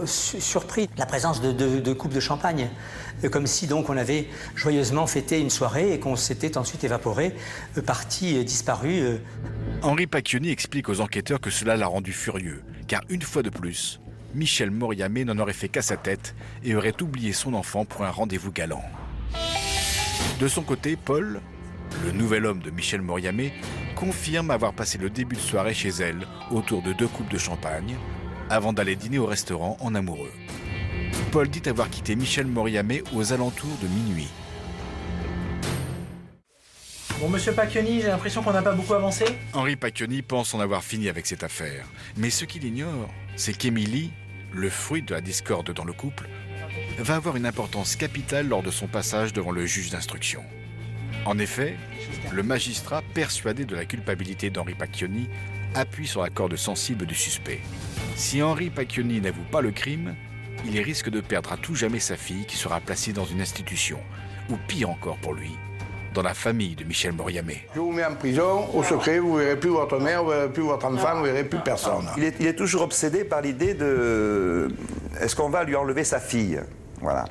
E: Surpris, la présence de coupes de champagne, comme si donc on avait joyeusement fêté une soirée et qu'on s'était ensuite évaporé, parti, disparu.
B: Henri Pacchioni explique aux enquêteurs que cela l'a rendu furieux, car une fois de plus, Michel Moriamé n'en aurait fait qu'à sa tête et aurait oublié son enfant pour un rendez-vous galant. De son côté, Paul, le nouvel homme de Michel Moriamé, confirme avoir passé le début de soirée chez elle autour de 2 coupes de champagne avant d'aller dîner au restaurant en amoureux. Paul dit avoir quitté Michel Moriamé aux alentours de minuit.
N: Bon, monsieur Pacchioni, j'ai l'impression qu'on n'a pas beaucoup avancé.
B: Henri Pacchioni pense en avoir fini avec cette affaire. Mais ce qu'il ignore, c'est qu'Émilie, le fruit de la discorde dans le couple, va avoir une importance capitale lors de son passage devant le juge d'instruction. En effet, le magistrat, persuadé de la culpabilité d'Henri Pacchioni, appuie sur la corde sensible du suspect. Si Henri Pacchioni n'avoue pas le crime, il risque de perdre à tout jamais sa fille qui sera placée dans une institution, ou pire encore pour lui, dans la famille de Michel Moriamé.
J: Je vous mets en prison, au secret, vous ne verrez plus votre mère, vous ne verrez plus votre enfant, vous ne verrez plus personne.
F: Il est toujours obsédé par l'idée de... Est-ce qu'on va lui enlever sa fille? Voilà.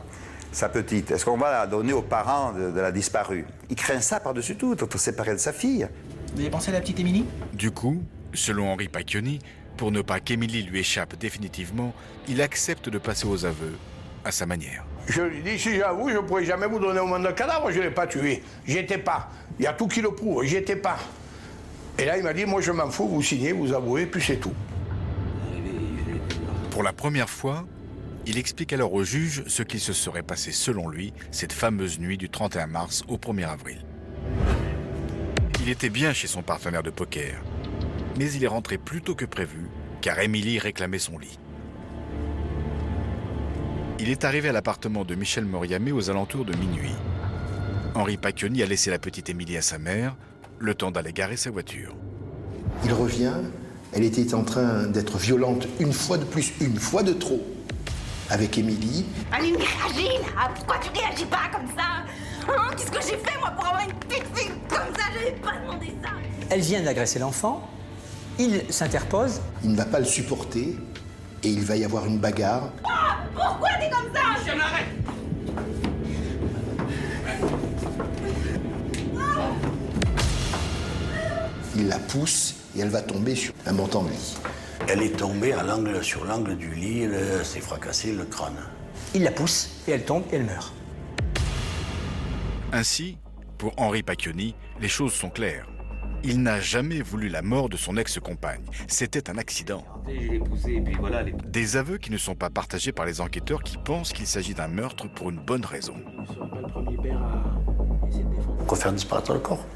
F: Sa petite. Est-ce qu'on va la donner aux parents de la disparue? Il craint ça par-dessus tout, d'être séparé de sa fille.
N: Vous avez pensé à la petite Émilie?
B: Du coup, selon Henri Pacchioni, pour ne pas qu'Émilie lui échappe définitivement, il accepte de passer aux aveux à sa manière.
J: Je lui dis, si j'avoue, je ne pourrais jamais vous donner au monde de cadavre, je ne l'ai pas tué. J'y étais pas. Il y a tout qui le prouve, j'y étais pas. Et là, il m'a dit, moi je m'en fous, vous signez, vous avouez, puis c'est tout.
B: Pour la première fois, il explique alors au juge ce qu'il se serait passé selon lui cette fameuse nuit du 31 mars au 1er avril. Il était bien chez son partenaire de poker, mais il est rentré plus tôt que prévu, car Émilie réclamait son lit. Il est arrivé à l'appartement de Michel Moriamé aux alentours de minuit. Henri Pacchioni a laissé la petite Émilie à sa mère, le temps d'aller garer sa voiture.
I: Il revient, elle était en train d'être violente une fois de plus, une fois de trop. avec Émilie.
O: Aline, réagis là. Pourquoi tu réagis pas comme ça? Hein? Qu'est-ce que j'ai fait moi pour avoir une petite fille comme ça? J'avais pas demandé ça.
E: Elle vient d'agresser l'enfant, il s'interpose.
I: Il ne va pas le supporter et il va y avoir une bagarre.
O: Ah, pourquoi t'es comme ça?
P: Michel, arrête!
I: Il la pousse et elle va tomber sur un montant de lit.
C: Elle est tombée sur l'angle du lit, elle s'est fracassée le crâne.
E: Il la pousse et elle tombe et elle meurt.
B: Ainsi, pour Henri Pacchioni, les choses sont claires. Il n'a jamais voulu la mort de son ex-compagne. C'était un accident.
K: Je l'ai poussée et puis voilà.
B: Des aveux qui ne sont pas partagés par les enquêteurs qui pensent qu'il s'agit d'un meurtre pour une bonne raison.
N: Je ne serai pas le premier père à essayer de défendre.
C: Pourquoi faire disparaître le corps?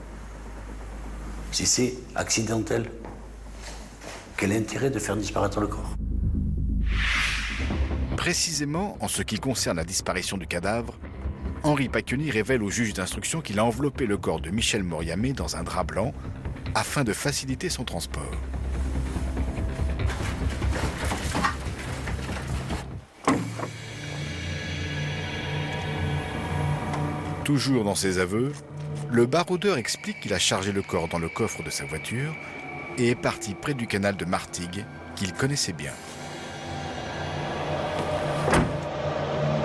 C: Si c'est accidentel, quel intérêt de faire disparaître le corps?
B: Précisément en ce qui concerne la disparition du cadavre, Henri Pacchioni révèle au juge d'instruction qu'il a enveloppé le corps de Michel Moriamé dans un drap blanc afin de faciliter son transport. Toujours dans ses aveux, le baroudeur explique qu'il a chargé le corps dans le coffre de sa voiture et est parti près du canal de Martigues, qu'il connaissait bien.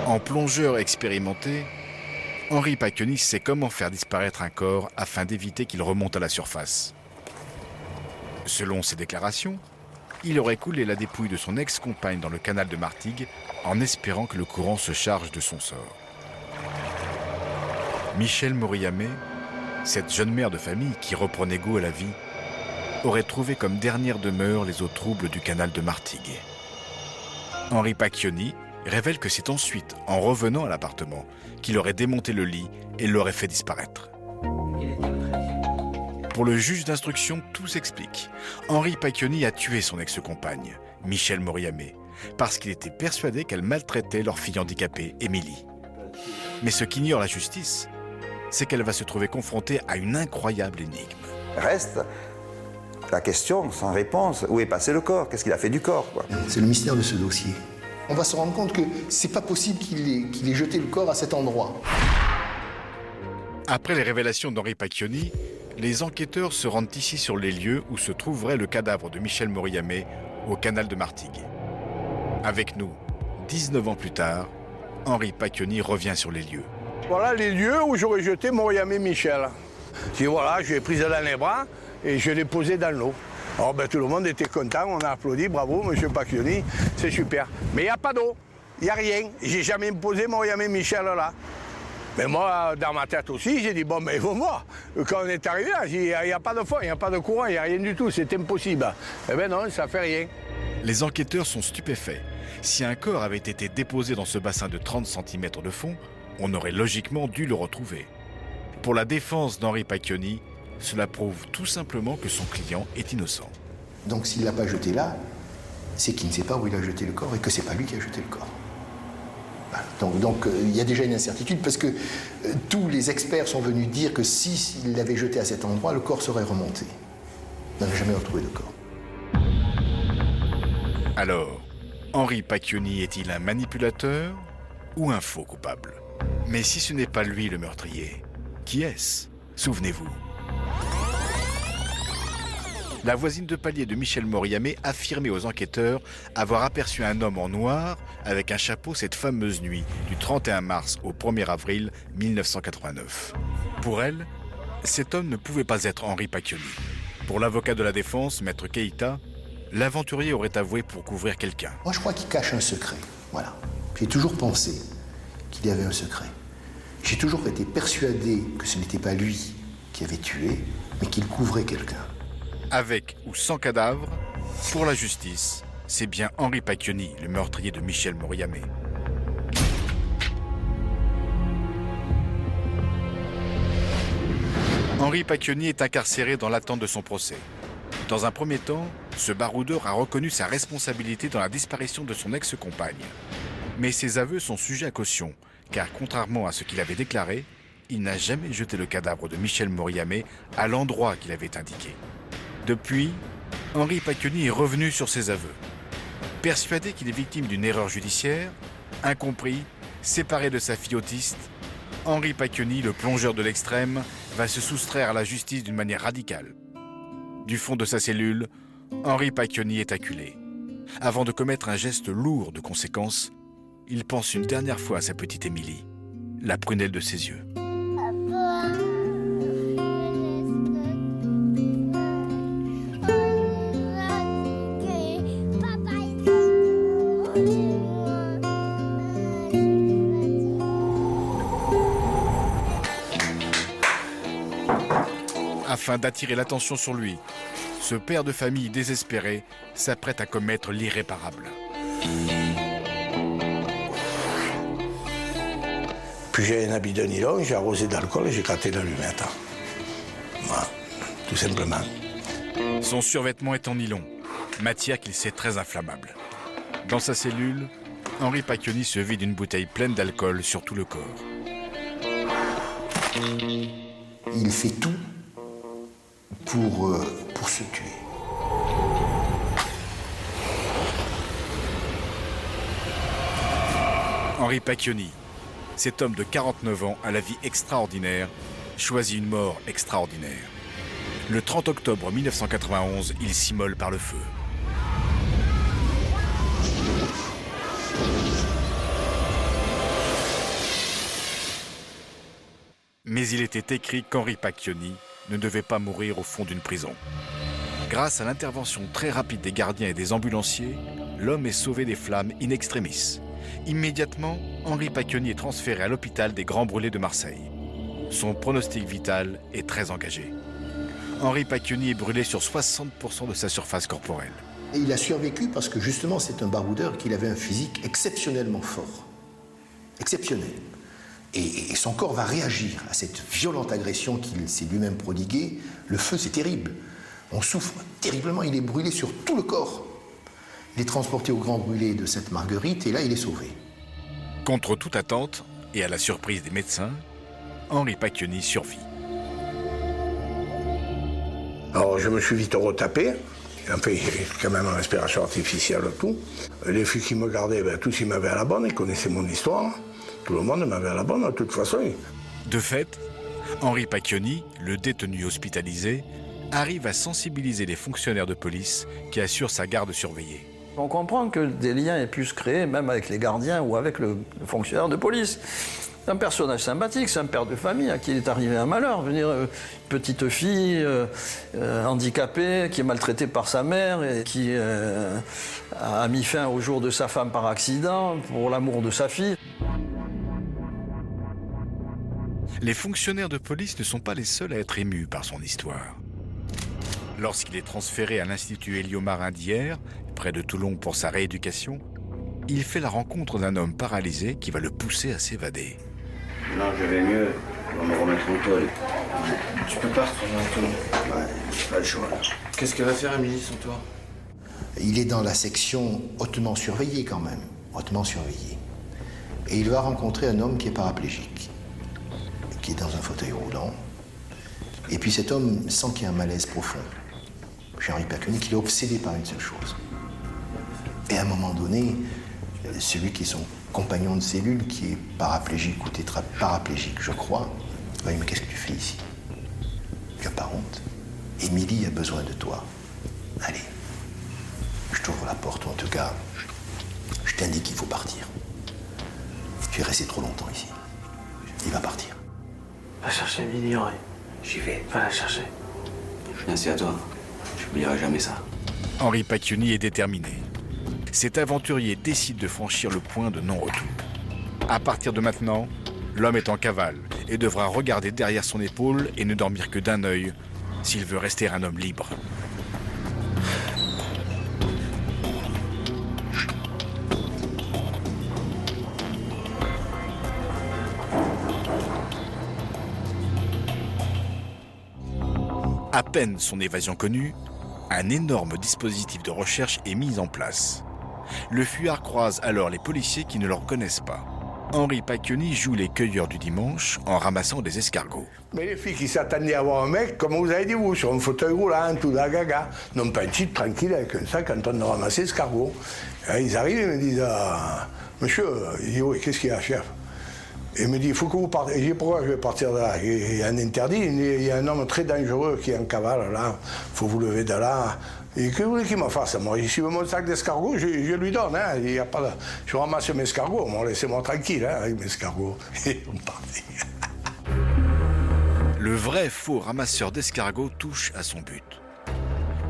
B: En plongeur expérimenté, Henri Pacchioni sait comment faire disparaître un corps afin d'éviter qu'il remonte à la surface. Selon ses déclarations, il aurait coulé la dépouille de son ex-compagne dans le canal de Martigues en espérant que le courant se charge de son sort. Michel Moriamé, cette jeune mère de famille qui reprenait goût à la vie, aurait trouvé comme dernière demeure les eaux troubles du canal de Martigues. Henri Pacchioni révèle que c'est ensuite, en revenant à l'appartement, qu'il aurait démonté le lit et l'aurait fait disparaître. Pour le juge d'instruction, tout s'explique. Henri Pacchioni a tué son ex-compagne, Michel Moriamé, parce qu'il était persuadé qu'elle maltraitait leur fille handicapée, Émilie. Mais ce qu'ignore la justice, c'est qu'elle va se trouver confrontée à une incroyable énigme.
F: Reste la question sans réponse. Où est passé le corps? Qu'est-ce qu'il a fait du corps, quoi?
I: C'est le mystère de ce dossier. On va se rendre compte que c'est pas possible qu'il ait jeté le corps à cet endroit.
B: Après les révélations d'Henri Pacchioni, les enquêteurs se rendent ici sur les lieux où se trouverait le cadavre de Michel Moriamé au canal de Martigues. Avec nous, 19 ans plus tard, Henri Pacchioni revient sur les lieux.
J: Voilà les lieux où j'aurais jeté Moriamé Michel. Puis voilà, je l'ai prise dans les bras et je l'ai posée dans l'eau. Alors tout le monde était content, on a applaudi, bravo monsieur Pacchioni, c'est super. Mais il n'y a pas d'eau, il n'y a rien. J'ai jamais posé Moriamé Michel là. Mais moi, dans ma tête aussi, j'ai dit, bon, mais il faut voir. Quand on est arrivé là, il n'y a pas de fond, il n'y a pas de courant, il n'y a rien du tout, c'est impossible. Eh bien non, ça fait rien.
B: Les enquêteurs sont stupéfaits. Si un corps avait été déposé dans ce bassin de 30 cm de fond, on aurait logiquement dû le retrouver. Pour la défense d'Henri Pacchioni, cela prouve tout simplement que son client est innocent.
I: Donc s'il ne l'a pas jeté là, c'est qu'il ne sait pas où il a jeté le corps et que c'est pas lui qui a jeté le corps. Voilà. Donc il y a déjà une incertitude parce que tous les experts sont venus dire que s'il l'avait jeté à cet endroit, le corps serait remonté. On n'a jamais retrouvé de corps.
B: Alors, Henri Pacchioni est-il un manipulateur ou un faux coupable? Mais si ce n'est pas lui le meurtrier, qui est-ce? Souvenez-vous. La voisine de palier de Michel Moriamé affirmait aux enquêteurs avoir aperçu un homme en noir avec un chapeau cette fameuse nuit du 31 mars au 1er avril 1989. Pour elle, cet homme ne pouvait pas être Henri Pacchioni. Pour l'avocat de la défense, Maître Keïta, l'aventurier aurait avoué pour couvrir quelqu'un.
I: Moi, je crois qu'il cache un secret. Voilà. J'ai toujours pensé qu'il y avait un secret. J'ai toujours été persuadé que ce n'était pas lui qui avait tué, mais qu'il couvrait quelqu'un.
B: Avec ou sans cadavre, pour la justice, c'est bien Henri Pacchioni, le meurtrier de Michel Moriamé. Henri Pacchioni est incarcéré dans l'attente de son procès. Dans un premier temps, ce baroudeur a reconnu sa responsabilité dans la disparition de son ex-compagne. Mais ses aveux sont sujets à caution, car contrairement à ce qu'il avait déclaré, il n'a jamais jeté le cadavre de Michel Moriamé à l'endroit qu'il avait indiqué. Depuis, Henri Pacchioni est revenu sur ses aveux. Persuadé qu'il est victime d'une erreur judiciaire, Incompris, séparé de sa fille autiste, Henri Pacchioni, le plongeur de l'extrême, va se soustraire à la justice d'une manière radicale. Du fond de sa cellule, Henri Pacchioni est acculé. Avant de commettre un geste lourd de conséquences, il pense une dernière fois à sa petite Émilie, la prunelle de ses yeux. Afin d'attirer l'attention sur lui, ce père de famille désespéré s'apprête à commettre l'irréparable.
J: Puis j'ai un habit de nylon, j'ai arrosé d'alcool et j'ai gratté l'allumette. Voilà, tout simplement.
B: Son survêtement est en nylon, matière qu'il sait très inflammable. Dans sa cellule, Henri Pacchioni se vide une bouteille pleine d'alcool sur tout le corps.
I: Il fait tout pour se tuer.
B: Henri Pacchioni, cet homme de 49 ans à la vie extraordinaire, choisit une mort extraordinaire. Le 30 octobre 1991, il s'immole par le feu. Mais il était écrit qu'Henri Pacchioni ne devait pas mourir au fond d'une prison. Grâce à l'intervention très rapide des gardiens et des ambulanciers, l'homme est sauvé des flammes in extremis. Immédiatement, Henri Pacchioni est transféré à l'hôpital des Grands Brûlés de Marseille. Son pronostic vital est très engagé. Henri Pacchioni est brûlé sur 60% de sa surface corporelle.
I: Et il a survécu parce que justement c'est un baroudeur qui avait un physique exceptionnellement fort. Exceptionnel. Et son corps va réagir à cette violente agression qu'il s'est lui-même prodiguée. Le feu, c'est terrible. On souffre terriblement, il est brûlé sur tout le corps. Il est transporté au Grand Brûlé de Sainte-Marguerite et là, il est sauvé.
B: Contre toute attente, et à la surprise des médecins, Henri Pacchioni survit.
J: Alors, je me suis vite retapé. Enfin, j'ai quand même une respiration artificielle, tout. Les filles qui me gardaient, tous ils m'avaient à la bonne, ils connaissaient mon histoire. Tout le monde m'avait à la bonne, de toute façon.
B: De fait, Henri Pacchioni, le détenu hospitalisé, arrive à sensibiliser les fonctionnaires de police qui assurent sa garde surveillée.
G: On comprend que des liens aient pu se créer, même avec les gardiens ou avec le fonctionnaire de police. C'est un personnage sympathique, c'est un père de famille à qui il est arrivé un malheur. Je veux dire, petite fille handicapée, qui est maltraitée par sa mère et qui a mis fin au jour de sa femme par accident pour l'amour de sa fille.
B: Les fonctionnaires de police ne sont pas les seuls à être émus par son histoire. Lorsqu'il est transféré à l'Institut Héliomarin d'Hyères, près de Toulon pour sa rééducation, il fait la rencontre d'un homme paralysé qui va le pousser à s'évader.
L: Non, je vais mieux. On va me remettre en tôle.
P: Tu peux pas retourner en Toulon.
L: Ouais, j'ai pas le choix.
P: Qu'est-ce qu'elle va faire, Émilie, sans toi?
I: Il est dans la section hautement surveillée quand même, hautement surveillée. Et il va rencontrer un homme qui est paraplégique, qui est dans un fauteuil roulant. Et puis cet homme sent qu'il y a un malaise profond chez Henri Pacchioni, qu'il est obsédé par une seule chose. Et à un moment donné, celui qui est son compagnon de cellule, qui est paraplégique ou tétraplégique, je crois, va lui dire: mais qu'est-ce que tu fais ici? Tu n'as pas honte? Émilie a besoin de toi. Allez, je t'ouvre la porte, ou en tout cas, je t'indique qu'il faut partir. Tu es resté trop longtemps ici. Il va partir.
P: Va chercher Émilie, Henri.
L: J'y vais.
P: Va la chercher.
L: Je suis assis à toi. Je n'oublierai jamais ça.
B: Henri Pacchioni est déterminé. Cet aventurier décide de franchir le point de non-retour. À partir de maintenant, l'homme est en cavale et devra regarder derrière son épaule et ne dormir que d'un œil s'il veut rester un homme libre. À peine son évasion connue, un énorme dispositif de recherche est mis en place. Le fuyard croise alors les policiers qui ne le reconnaissent pas. Henri Pacchioni joue les cueilleurs du dimanche en ramassant des escargots.
J: Mais les filles qui s'attendaient à voir un mec, comme vous avez dit vous, sur un fauteuil roulant, tout la gaga, non pas un type tranquille avec un sac en train de ramasser escargots. Et ils arrivent et me disent ah, monsieur, il dit oui, qu'est-ce qu'il y a, chef? Et il me dit il faut que vous partez. Je dis pourquoi je vais partir de là? Il y a un interdit, il y a un homme très dangereux qui est en cavale là, il faut vous lever de là. Et que vous voulez qu'il me fasse? Moi, si mon sac d'escargots, je lui donne. Hein. Il y a pas de... Je ramasse mes escargots, moi, laissez-moi tranquille hein, avec mes escargots. Et on partit.
B: Le vrai faux ramasseur d'escargots touche à son but.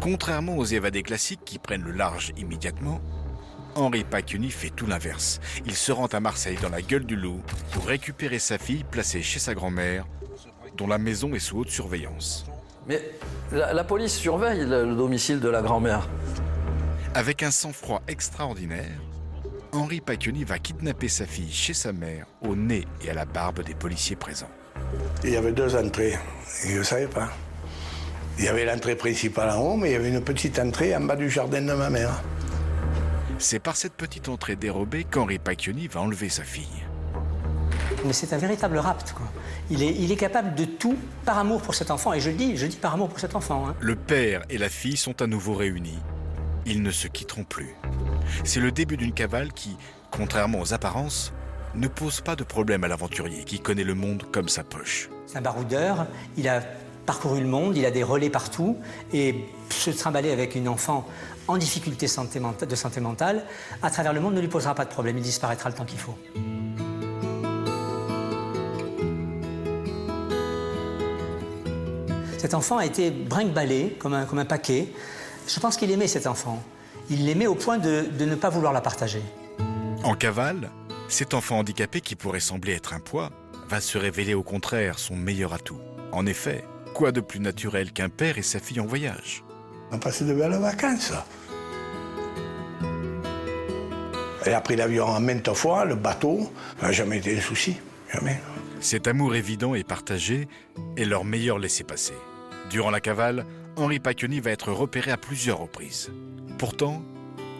B: Contrairement aux évadés classiques qui prennent le large immédiatement, Henri Pacchioni fait tout l'inverse. Il se rend à Marseille dans la gueule du loup pour récupérer sa fille placée chez sa grand-mère, dont la maison est sous haute surveillance.
G: Mais la police surveille le domicile de la grand-mère.
B: Avec un sang-froid extraordinaire, Henri Pacchioni va kidnapper sa fille chez sa mère, au nez et à la barbe des policiers présents.
J: Il y avait 2 entrées, et je ne savais pas. Il y avait l'entrée principale en haut, mais il y avait une petite entrée en bas du jardin de ma mère.
B: C'est par cette petite entrée dérobée qu'Henri Pacchioni va enlever sa fille.
E: Mais c'est un véritable rapt, quoi. Il est capable de tout par amour pour cet enfant. Et je dis par amour pour cet enfant. Hein.
B: Le père et la fille sont à nouveau réunis. Ils ne se quitteront plus. C'est le début d'une cavale qui, contrairement aux apparences, ne pose pas de problème à l'aventurier qui connaît le monde comme sa poche.
E: C'est un baroudeur, il a parcouru le monde, il a des relais partout. Et se trimballer avec une enfant en difficulté de santé mentale, à travers le monde, ne lui posera pas de problème. Il disparaîtra le temps qu'il faut. Cet enfant a été brinque-ballé comme un paquet. Je pense qu'il aimait cet enfant. Il l'aimait au point de ne pas vouloir la partager.
B: En cavale, cet enfant handicapé qui pourrait sembler être un poids va se révéler au contraire son meilleur atout. En effet, quoi de plus naturel qu'un père et sa fille en voyage?
J: On a passé de belles vacances. Elle a pris l'avion maintes fois, le bateau, ça n'a jamais été un souci, jamais.
B: Cet amour évident et partagé est leur meilleur laissez-passer. Durant la cavale, Henri Pacchioni va être repéré à plusieurs reprises. Pourtant,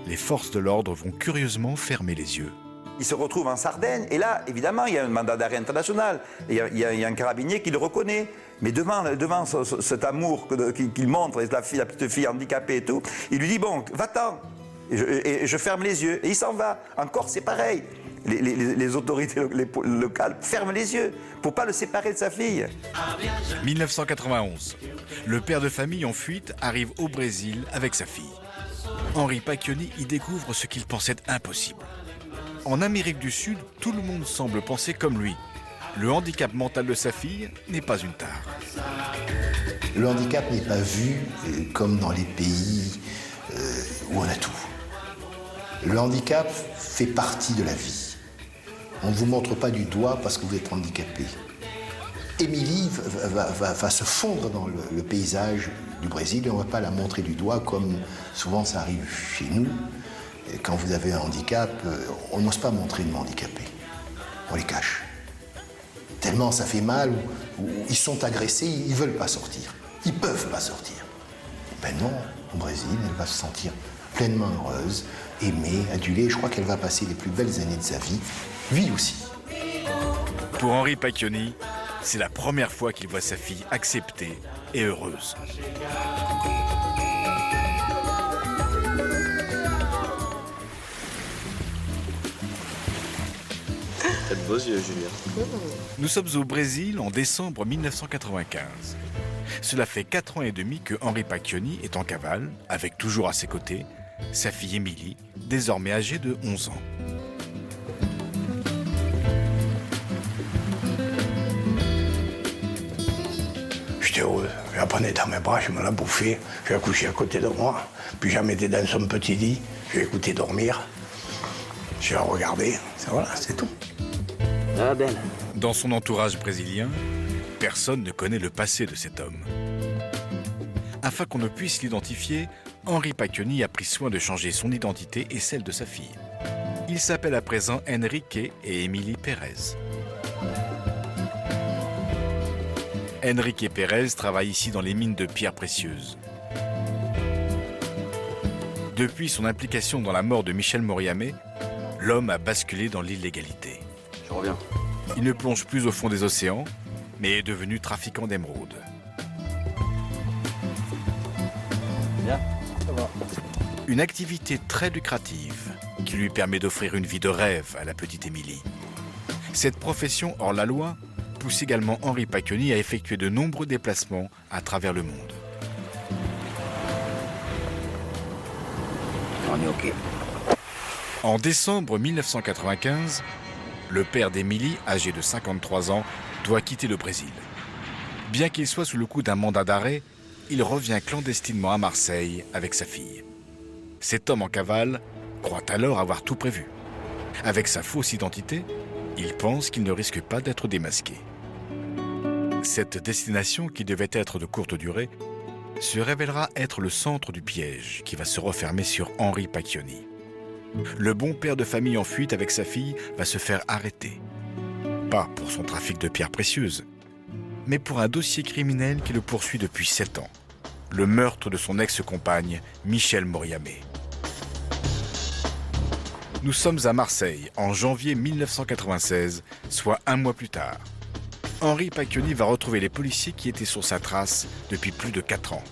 B: les forces de l'ordre vont curieusement fermer les yeux.
F: Il se retrouve en Sardaigne, et là, évidemment, il y a un mandat d'arrêt international. Il y a un carabinier qui le reconnaît. Mais devant cet amour qu'il montre, la petite fille handicapée et tout, il lui dit, bon, va-t'en. Et je ferme les yeux. Et il s'en va. Encore, c'est pareil. Les autorités locales ferment les yeux pour ne pas le séparer de sa fille.
B: 1991. Le père de famille en fuite arrive au Brésil avec sa fille. Henri Pacchioni y découvre ce qu'il pensait impossible. En Amérique du Sud, tout le monde semble penser comme lui. Le handicap mental de sa fille n'est pas une tare.
I: Le handicap n'est pas vu comme dans les pays où on a tout. Le handicap fait partie de la vie. On ne vous montre pas du doigt parce que vous êtes handicapé. Émilie va se fondre dans le paysage du Brésil et on ne va pas la montrer du doigt comme souvent ça arrive chez nous. Et quand vous avez un handicap, on n'ose pas montrer une handicapée. On les cache. Tellement ça fait mal, ou ils sont agressés, ils ne veulent pas sortir. Ils ne peuvent pas sortir. Ben non, au Brésil, elle va se sentir pleinement heureuse, aimée, adulée. Je crois qu'elle va passer les plus belles années de sa vie, lui aussi.
B: Pour Henri Pacchioni, c'est la première fois qu'il voit sa fille acceptée et heureuse.
P: T'as de beaux yeux, Julien.
B: Nous sommes au Brésil en décembre 1995. Cela fait 4 ans et demi que Henri Pacchioni est en cavale, avec toujours à ses côtés sa fille Émilie, désormais âgée de 11 ans.
J: J'étais heureux. Je la prenais dans mes bras, je me la bouffais, je la couchais à côté de moi, puis je la mettais dans son petit lit, je l'écoutais dormir, je la regardais, voilà, c'est tout.
P: Ah, belle.
B: Dans son entourage brésilien, personne ne connaît le passé de cet homme. Afin qu'on ne puisse l'identifier, Henri Pacchioni a pris soin de changer son identité et celle de sa fille. Il s'appelle à présent Enrique et Émilie Pérez. Enrique Pérez travaille ici dans les mines de pierres précieuses. Depuis son implication dans la mort de Michel Moriamé, l'homme a basculé dans l'illégalité.
P: Je reviens.
B: Il ne plonge plus au fond des océans, mais est devenu trafiquant d'émeraudes.
G: Bien.
B: Une activité très lucrative qui lui permet d'offrir une vie de rêve à la petite Émilie. Cette profession hors la loi pousse également Henri Pacchioni à effectuer de nombreux déplacements à travers le monde.
C: On est OK.
B: En décembre 1995, le père d'Émilie, âgé de 53 ans, doit quitter le Brésil. Bien qu'il soit sous le coup d'un mandat d'arrêt, il revient clandestinement à Marseille avec sa fille. Cet homme en cavale croit alors avoir tout prévu. Avec sa fausse identité, il pense qu'il ne risque pas d'être démasqué. Cette destination, qui devait être de courte durée, se révélera être le centre du piège qui va se refermer sur Henri Pacchioni. Le bon père de famille en fuite avec sa fille va se faire arrêter. Pas pour son trafic de pierres précieuses, mais pour un dossier criminel qui le poursuit depuis 7 ans. Le meurtre de son ex-compagne, Michel Moriamé. Nous sommes à Marseille, en janvier 1996, soit un mois plus tard. Henri Pacchioni va retrouver les policiers qui étaient sur sa trace depuis plus de 4 ans.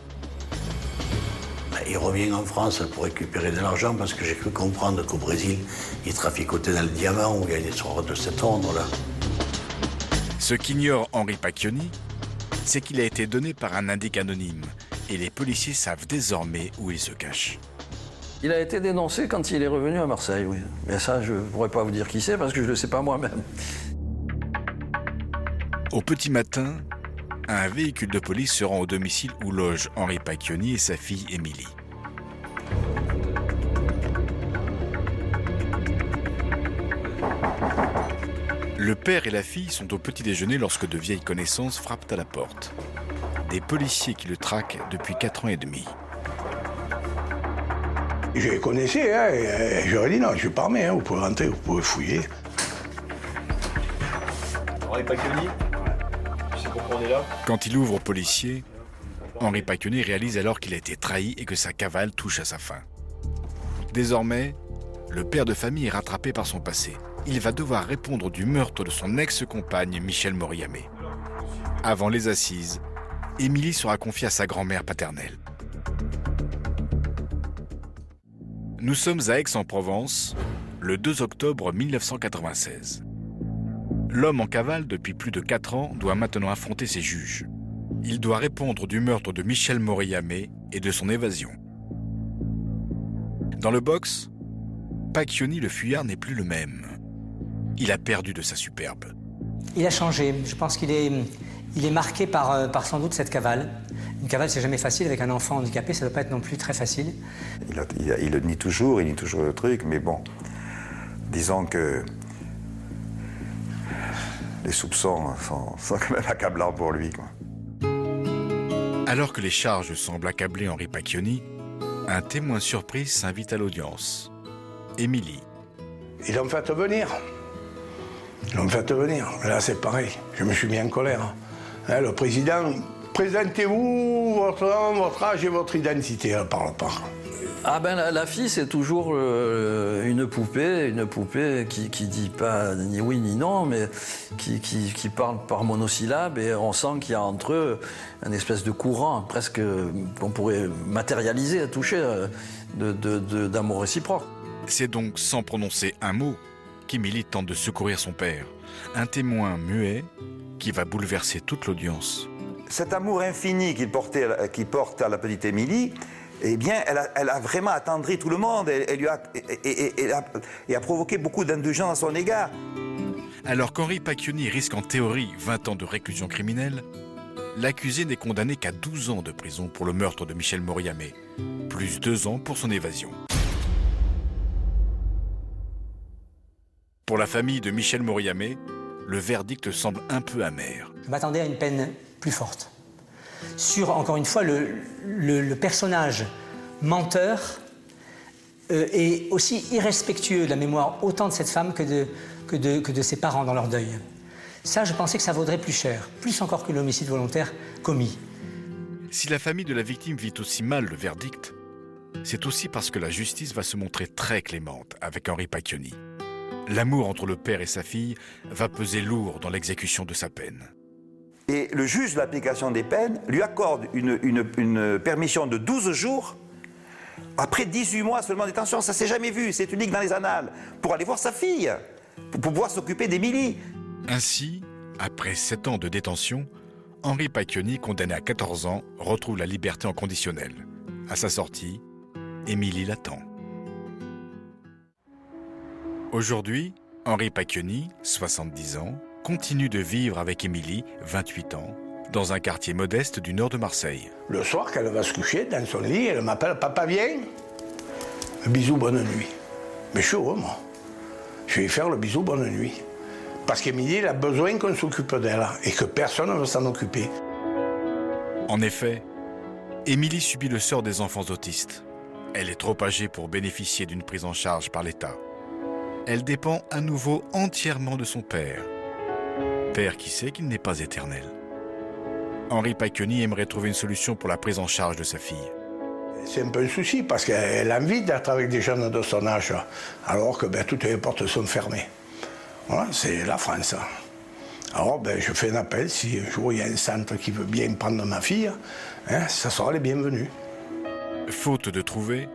C: Il revient en France pour récupérer de l'argent parce que j'ai cru comprendre qu'au Brésil, il traficotait dans le diamant ou il y a une histoire de cet ordre-là.
B: Ce qu'ignore Henri Pacchioni, c'est qu'il a été donné par un indique anonyme et les policiers savent désormais où il se cache.
G: Il a été dénoncé quand il est revenu à Marseille, oui. Mais ça, je ne pourrais pas vous dire qui c'est parce que je ne le sais pas moi-même.
B: Au petit matin, un véhicule de police se rend au domicile où logent Henri Pacchioni et sa fille Émilie. Le père et la fille sont au petit déjeuner lorsque de vieilles connaissances frappent à la porte. Des policiers qui le traquent depuis 4 ans et demi.
J: Je les connaissais, hein, et j'aurais dit non, je suis pas armé, hein, vous pouvez rentrer, vous pouvez fouiller.
P: Henri Pacchioni, tu sais pourquoi on est là?
B: Quand il ouvre aux policiers, Henri Pacchioni réalise alors qu'il a été trahi et que sa cavale touche à sa fin. Désormais, le père de famille est rattrapé par son passé. Il va devoir répondre du meurtre de son ex-compagne Michel Moriamé. Avant les assises, Émilie sera confiée à sa grand-mère paternelle. Nous sommes à Aix-en-Provence, le 2 octobre 1996. L'homme en cavale depuis plus de 4 ans doit maintenant affronter ses juges. Il doit répondre du meurtre de Michel Moriamé et de son évasion. Dans le box, Pacchioni le fuyard n'est plus le même. Il a perdu de sa superbe.
E: Il a changé. Je pense qu'il est marqué par sans doute cette cavale. Une cavale, c'est jamais facile. Avec un enfant handicapé, ça ne doit pas être non plus très facile.
F: Il le nie toujours le truc, mais bon, disons que les soupçons sont quand même accablants pour lui, quoi.
B: Alors que les charges semblent accabler Henri Pacchioni, un témoin surprise s'invite à l'audience. Émilie.
J: Ils l'ont fait venir. Là, c'est pareil. Je me suis mis en colère. Hein, le président, présentez-vous, votre nom, votre âge et votre identité. Elle ne parle pas.
G: Ah ben la fille, c'est toujours une poupée qui dit pas ni oui ni non, mais qui parle par monosyllabes, et on sent qu'il y a entre eux un espèce de courant presque qu'on pourrait matérialiser, toucher d'amour réciproque.
B: C'est donc sans prononcer un mot qu'Émilie tente de secourir son père, un témoin muet qui va bouleverser toute l'audience.
F: Cet amour infini qu'il porte à la petite Émilie, eh bien, elle a vraiment attendri tout le monde et a provoqué beaucoup d'indulgence à son égard.
B: Alors qu'Henri Pacchioni risque en théorie 20 ans de réclusion criminelle, l'accusé n'est condamné qu'à 12 ans de prison pour le meurtre de Michel Moriamé, plus 2 ans pour son évasion. Pour la famille de Michel Moriamé, le verdict semble un peu amer.
E: Je m'attendais à une peine plus forte. Sur, encore une fois, le personnage menteur et aussi irrespectueux de la mémoire autant de cette femme que de ses parents dans leur deuil. Ça, je pensais que ça vaudrait plus cher, plus encore que l'homicide volontaire commis.
B: Si la famille de la victime vit aussi mal le verdict, c'est aussi parce que la justice va se montrer très clémente avec Henri Pacchioni. L'amour entre le père et sa fille va peser lourd dans l'exécution de sa peine.
F: Et le juge de l'application des peines lui accorde une permission de 12 jours après 18 mois seulement de détention. Ça ne s'est jamais vu, c'est unique dans les annales, pour aller voir sa fille, pour pouvoir s'occuper d'Émilie.
B: Ainsi, après 7 ans de détention, Henri Pacchioni, condamné à 14 ans, retrouve la liberté en conditionnel. À sa sortie, Émilie l'attend. Aujourd'hui, Henri Pacchioni, 70 ans, continue de vivre avec Émilie, 28 ans, dans un quartier modeste du nord de Marseille.
J: Le soir, quand elle va se coucher dans son lit, elle m'appelle « Papa, viens !» Un bisou, bonne nuit. Mais je suis heureux, moi. Je vais lui faire le bisou, bonne nuit. Parce qu'Émilie, elle a besoin qu'on s'occupe d'elle et que personne ne veut s'en occuper.
B: En effet, Émilie subit le sort des enfants autistes. Elle est trop âgée pour bénéficier d'une prise en charge par l'État. Elle dépend à nouveau entièrement de son père. Père qui sait qu'il n'est pas éternel. Henri Pacchioni aimerait trouver une solution pour la prise en charge de sa fille.
J: C'est un peu un souci parce qu'elle a envie d'être avec des jeunes de son âge, alors que toutes les portes sont fermées. Voilà, c'est la France. Alors je fais un appel, si un jour il y a un centre qui veut bien prendre ma fille, ça sera les bienvenus.
B: Faute de trouver,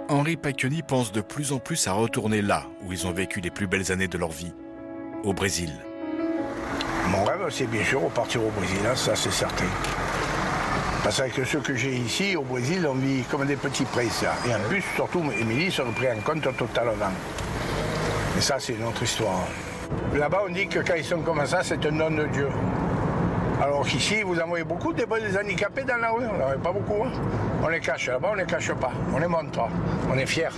B: Henri Pacchioni pense de plus en plus à retourner là où ils ont vécu les plus belles années de leur vie, au Brésil.
J: Mon rêve, c'est bien sûr repartir au Brésil, ça c'est certain. Parce que ceux que j'ai ici, au Brésil, on vit comme des petits princes. Et en plus, surtout, Émilie serait pris en compte totalement. Et ça, c'est une autre histoire. Là-bas, on dit que quand ils sont comme ça, c'est un don de Dieu. Alors qu'ici, vous en voyez beaucoup des handicapés dans la rue. On n'en a pas beaucoup. Hein. On les cache. Là-bas, on ne les cache pas. On les montre. On est fiers.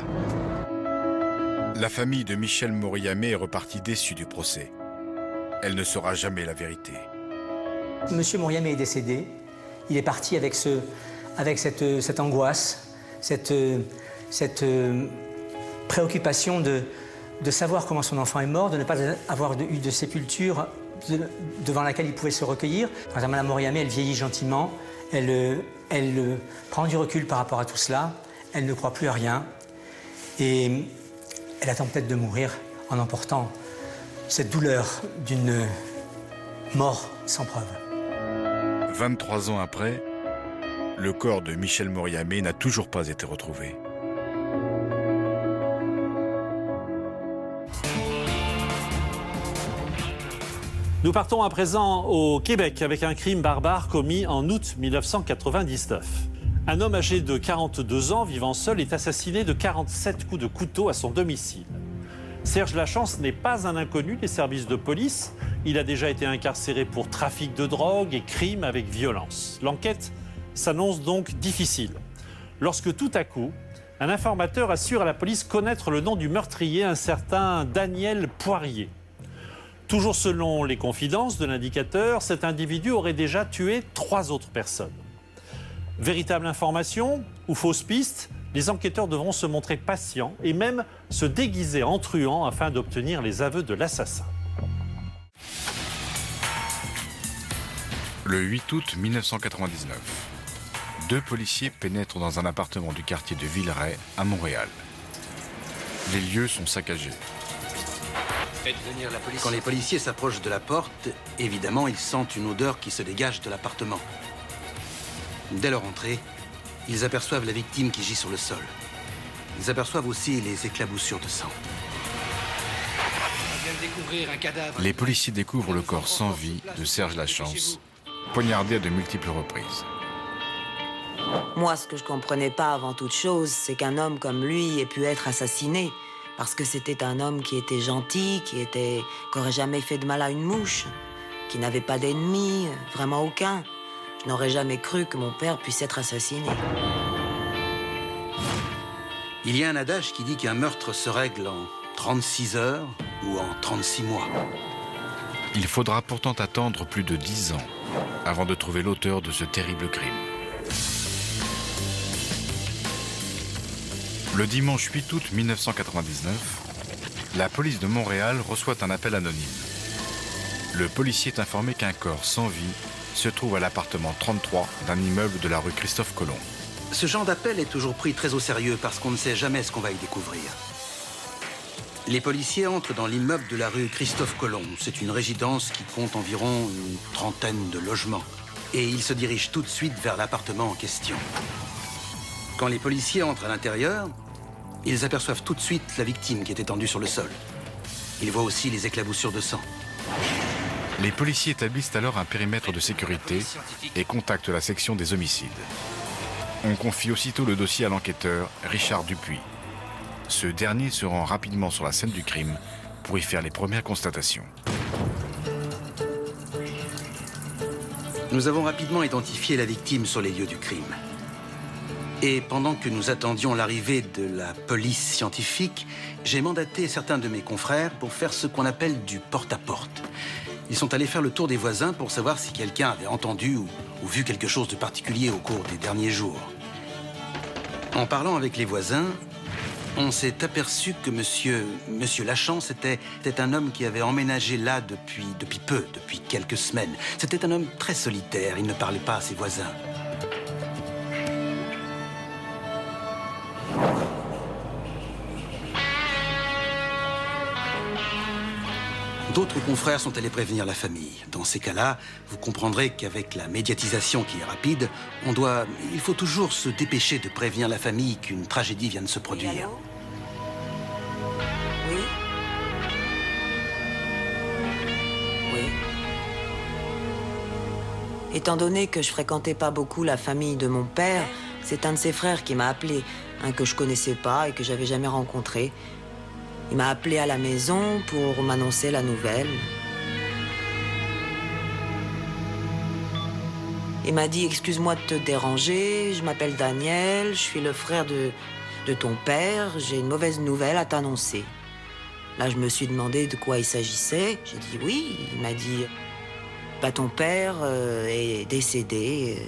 B: La famille de Michel Moriamé est repartie déçue du procès. Elle ne saura jamais la vérité.
E: Monsieur Moriamé est décédé. Il est parti avec cette angoisse, cette préoccupation de savoir comment son enfant est mort, de ne pas avoir eu de sépulture devant laquelle il pouvait se recueillir. Quant à Mme Moriamé, elle vieillit gentiment, elle prend du recul par rapport à tout cela, elle ne croit plus à rien et elle attend peut-être de mourir en emportant cette douleur d'une mort sans preuve.
B: 23 ans après, le corps de Michel Moriamé n'a toujours pas été retrouvé.
A: Nous partons à présent au Québec avec un crime barbare commis en août 1999. Un homme âgé de 42 ans, vivant seul, est assassiné de 47 coups de couteau à son domicile. Serge Lachance n'est pas un inconnu des services de police. Il a déjà été incarcéré pour trafic de drogue et crimes avec violence. L'enquête s'annonce donc difficile. Lorsque tout à coup, un informateur assure à la police connaître le nom du meurtrier, un certain Daniel Poirier. Toujours selon les confidences de l'indicateur, cet individu aurait déjà tué 3 autres personnes. Véritable information ou fausse piste, les enquêteurs devront se montrer patients et même se déguiser en truands afin d'obtenir les aveux de l'assassin.
B: Le 8 août 1999, 2 policiers pénètrent dans un appartement du quartier de Villeray, à Montréal. Les lieux sont saccagés.
Q: Faites venir la police. Quand les policiers s'approchent de la porte, évidemment, ils sentent une odeur qui se dégage de l'appartement. Dès leur entrée, ils aperçoivent la victime qui gît sur le sol. Ils aperçoivent aussi les éclaboussures de sang. On vient de découvrir un cadavre.
B: Les policiers découvrent le corps sans vie de Serge Lachance, poignardé à de multiples reprises.
R: Moi, ce que je comprenais pas avant toute chose, c'est qu'un homme comme lui ait pu être assassiné. Parce que c'était un homme qui était gentil, qui aurait jamais fait de mal à une mouche, qui n'avait pas d'ennemis, vraiment aucun. Je n'aurais jamais cru que mon père puisse être assassiné.
Q: Il y a un adage qui dit qu'un meurtre se règle en 36 heures ou en 36 mois.
B: Il faudra pourtant attendre plus de 10 ans avant de trouver l'auteur de ce terrible crime. Le dimanche 8 août 1999, la police de Montréal reçoit un appel anonyme. Le policier est informé qu'un corps sans vie se trouve à l'appartement 33 d'un immeuble de la rue Christophe Colomb.
Q: Ce genre d'appel est toujours pris très au sérieux parce qu'on ne sait jamais ce qu'on va y découvrir. Les policiers entrent dans l'immeuble de la rue Christophe Colomb. C'est une résidence qui compte environ une trentaine de logements. Et ils se dirigent tout de suite vers l'appartement en question. Quand les policiers entrent à l'intérieur, ils aperçoivent tout de suite la victime qui est étendue sur le sol. Ils voient aussi les éclaboussures de sang.
B: Les policiers établissent alors un périmètre de sécurité et contactent la section des homicides. On confie aussitôt le dossier à l'enquêteur Richard Dupuis. Ce dernier se rend rapidement sur la scène du crime pour y faire les premières constatations.
Q: Nous avons rapidement identifié la victime sur les lieux du crime. Et pendant que nous attendions l'arrivée de la police scientifique, j'ai mandaté certains de mes confrères pour faire ce qu'on appelle du porte-à-porte. Ils sont allés faire le tour des voisins pour savoir si quelqu'un avait entendu ou vu quelque chose de particulier au cours des derniers jours. En parlant avec les voisins, on s'est aperçu que monsieur Lachance était un homme qui avait emménagé là depuis quelques semaines. C'était un homme très solitaire, il ne parlait pas à ses voisins. D'autres confrères sont allés prévenir la famille. Dans ces cas-là, vous comprendrez qu'avec la médiatisation qui est rapide, il faut toujours se dépêcher de prévenir la famille qu'une tragédie vient de se produire.
R: Oui. Oui. Étant donné que je fréquentais pas beaucoup la famille de mon père, c'est un de ses frères qui m'a appelé, un que je connaissais pas et que j'avais jamais rencontré. Il m'a appelé à la maison pour m'annoncer la nouvelle. Il m'a dit « Excuse-moi de te déranger, je m'appelle Daniel, je suis le frère de ton père, j'ai une mauvaise nouvelle à t'annoncer. » Là, je me suis demandé de quoi il s'agissait. J'ai dit « Oui ». Il m'a dit « Ton père est décédé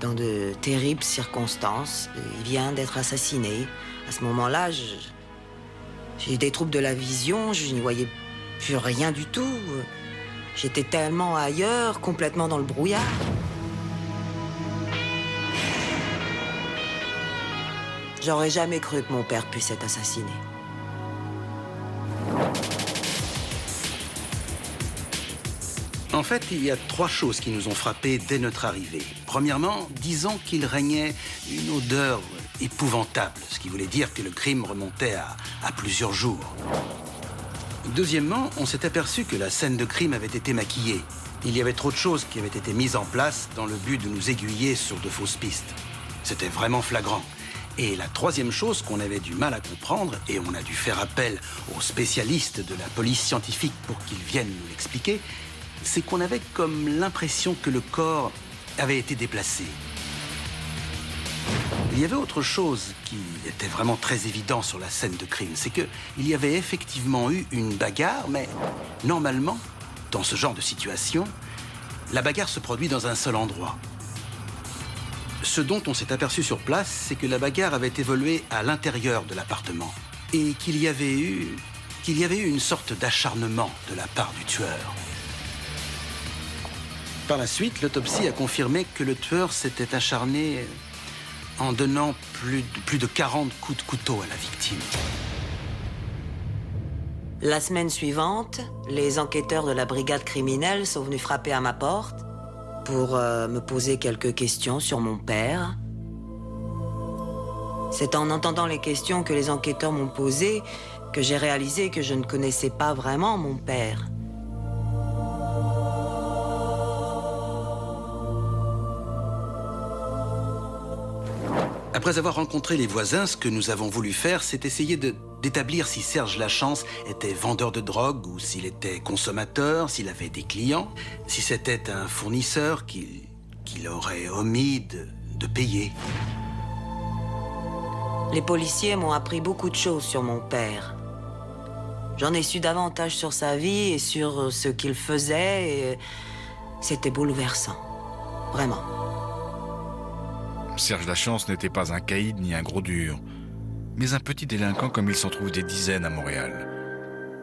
R: dans de terribles circonstances. Il vient d'être assassiné. » À ce moment-là, j'ai eu des troubles de la vision, je n'y voyais plus rien du tout. J'étais tellement ailleurs, complètement dans le brouillard. J'aurais jamais cru que mon père puisse être assassiné.
Q: En fait, il y a 3 choses qui nous ont frappés dès notre arrivée. Premièrement, disons qu'il régnait une odeur épouvantable, ce qui voulait dire que le crime remontait à plusieurs jours. Deuxièmement, on s'est aperçu que la scène de crime avait été maquillée. Il y avait trop de choses qui avaient été mises en place dans le but de nous aiguiller sur de fausses pistes. C'était vraiment flagrant. Et la 3e chose qu'on avait du mal à comprendre, et on a dû faire appel aux spécialistes de la police scientifique pour qu'ils viennent nous l'expliquer, c'est qu'on avait comme l'impression que le corps avait été déplacé. Il y avait autre chose qui était vraiment très évident sur la scène de crime, c'est qu'il y avait effectivement eu une bagarre, mais normalement, dans ce genre de situation, la bagarre se produit dans un seul endroit. Ce dont on s'est aperçu sur place, c'est que la bagarre avait évolué à l'intérieur de l'appartement et qu'il y avait eu une sorte d'acharnement de la part du tueur. Par la suite, l'autopsie a confirmé que le tueur s'était acharné en donnant plus de 40 coups de couteau à la victime.
R: La semaine suivante, les enquêteurs de la brigade criminelle sont venus frapper à ma porte pour me poser quelques questions sur mon père. C'est en entendant les questions que les enquêteurs m'ont posées que j'ai réalisé que je ne connaissais pas vraiment mon père.
Q: Après avoir rencontré les voisins, ce que nous avons voulu faire, c'est essayer d'établir si Serge Lachance était vendeur de drogue ou s'il était consommateur, s'il avait des clients, si c'était un fournisseur qu'il aurait omis de payer.
R: Les policiers m'ont appris beaucoup de choses sur mon père. J'en ai su davantage sur sa vie et sur ce qu'il faisait et c'était bouleversant. Vraiment.
B: Serge Lachance n'était pas un caïd ni un gros dur, mais un petit délinquant comme il s'en trouve des dizaines à Montréal,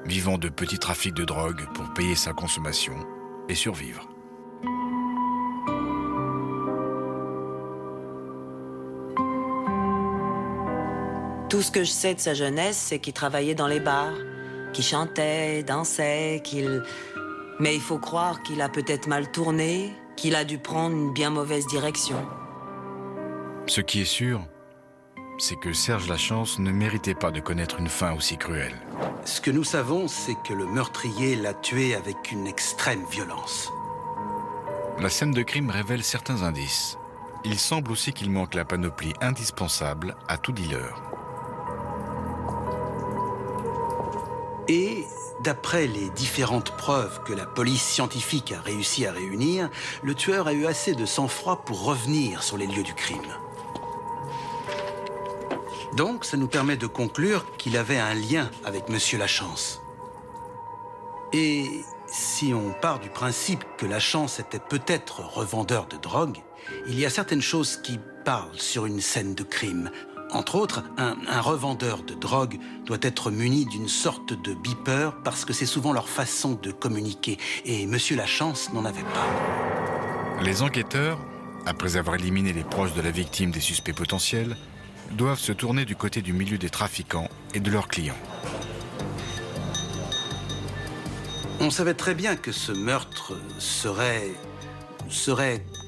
B: vivant de petits trafics de drogue pour payer sa consommation et survivre.
R: Tout ce que je sais de sa jeunesse, c'est qu'il travaillait dans les bars. qui chantait, dansait, Mais il faut croire qu'il a peut-être mal tourné, qu'il a dû prendre une bien mauvaise direction.
B: Ce qui est sûr, c'est que Serge Lachance ne méritait pas de connaître une fin aussi cruelle.
Q: Ce que nous savons, c'est que le meurtrier l'a tué avec une extrême violence.
B: La scène de crime révèle certains indices. Il semble aussi qu'il manque la panoplie indispensable à tout dealer.
Q: Et d'après les différentes preuves que la police scientifique a réussi à réunir, le tueur a eu assez de sang-froid pour revenir sur les lieux du crime. Donc, ça nous permet de conclure qu'il avait un lien avec Monsieur Lachance. Et si on part du principe que Lachance était peut-être revendeur de drogue, il y a certaines choses qui parlent sur une scène de crime. Entre autres, un revendeur de drogue doit être muni d'une sorte de beeper parce que c'est souvent leur façon de communiquer. Et Monsieur Lachance n'en avait pas.
B: Les enquêteurs, après avoir éliminé les proches de la victime des suspects potentiels, doivent se tourner du côté du milieu des trafiquants et de leurs clients.
Q: On savait très bien que ce meurtre serait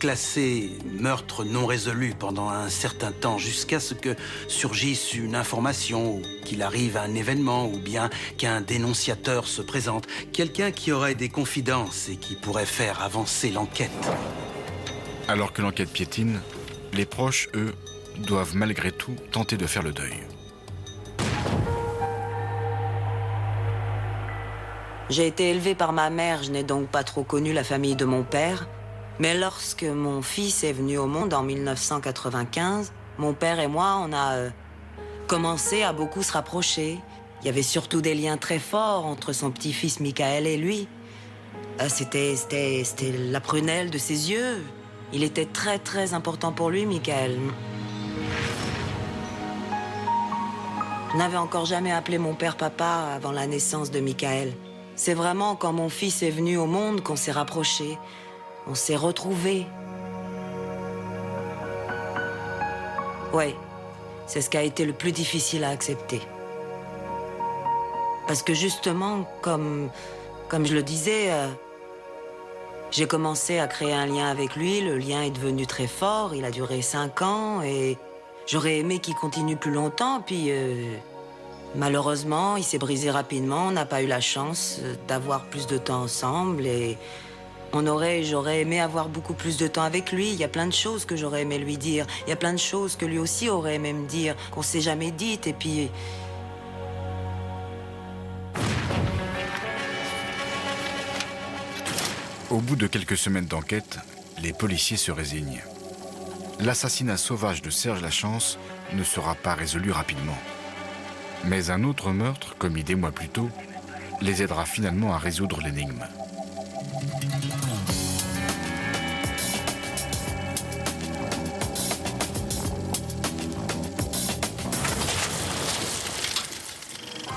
Q: classé meurtre non résolu pendant un certain temps, jusqu'à ce que surgisse une information, ou qu'il arrive un événement, ou bien qu'un dénonciateur se présente, quelqu'un qui aurait des confidences et qui pourrait faire avancer l'enquête.
B: Alors que l'enquête piétine, les proches, eux, doivent malgré tout tenter de faire le deuil.
R: J'ai été élevée par ma mère, je n'ai donc pas trop connu la famille de mon père. Mais lorsque mon fils est venu au monde en 1995, mon père et moi, on a commencé à beaucoup se rapprocher. Il y avait surtout des liens très forts entre son petit-fils Michael et lui. C'était la prunelle de ses yeux. Il était très, très important pour lui, Michael. Je n'avais encore jamais appelé mon père papa avant la naissance de Michael. C'est vraiment quand mon fils est venu au monde qu'on s'est rapprochés. On s'est retrouvés. Ouais, c'est ce qui a été le plus difficile à accepter. Parce que justement, comme je le disais, j'ai commencé à créer un lien avec lui. Le lien est devenu très fort. Il a duré 5 ans et j'aurais aimé qu'il continue plus longtemps. Puis, malheureusement, il s'est brisé rapidement. On n'a pas eu la chance d'avoir plus de temps ensemble et... J'aurais aimé avoir beaucoup plus de temps avec lui. Il y a plein de choses que j'aurais aimé lui dire. Il y a plein de choses que lui aussi aurait aimé me dire, qu'on s'est jamais dites. Et puis...
B: Au bout de quelques semaines d'enquête, les policiers se résignent. L'assassinat sauvage de Serge Lachance ne sera pas résolu rapidement. Mais un autre meurtre, commis des mois plus tôt, les aidera finalement à résoudre l'énigme.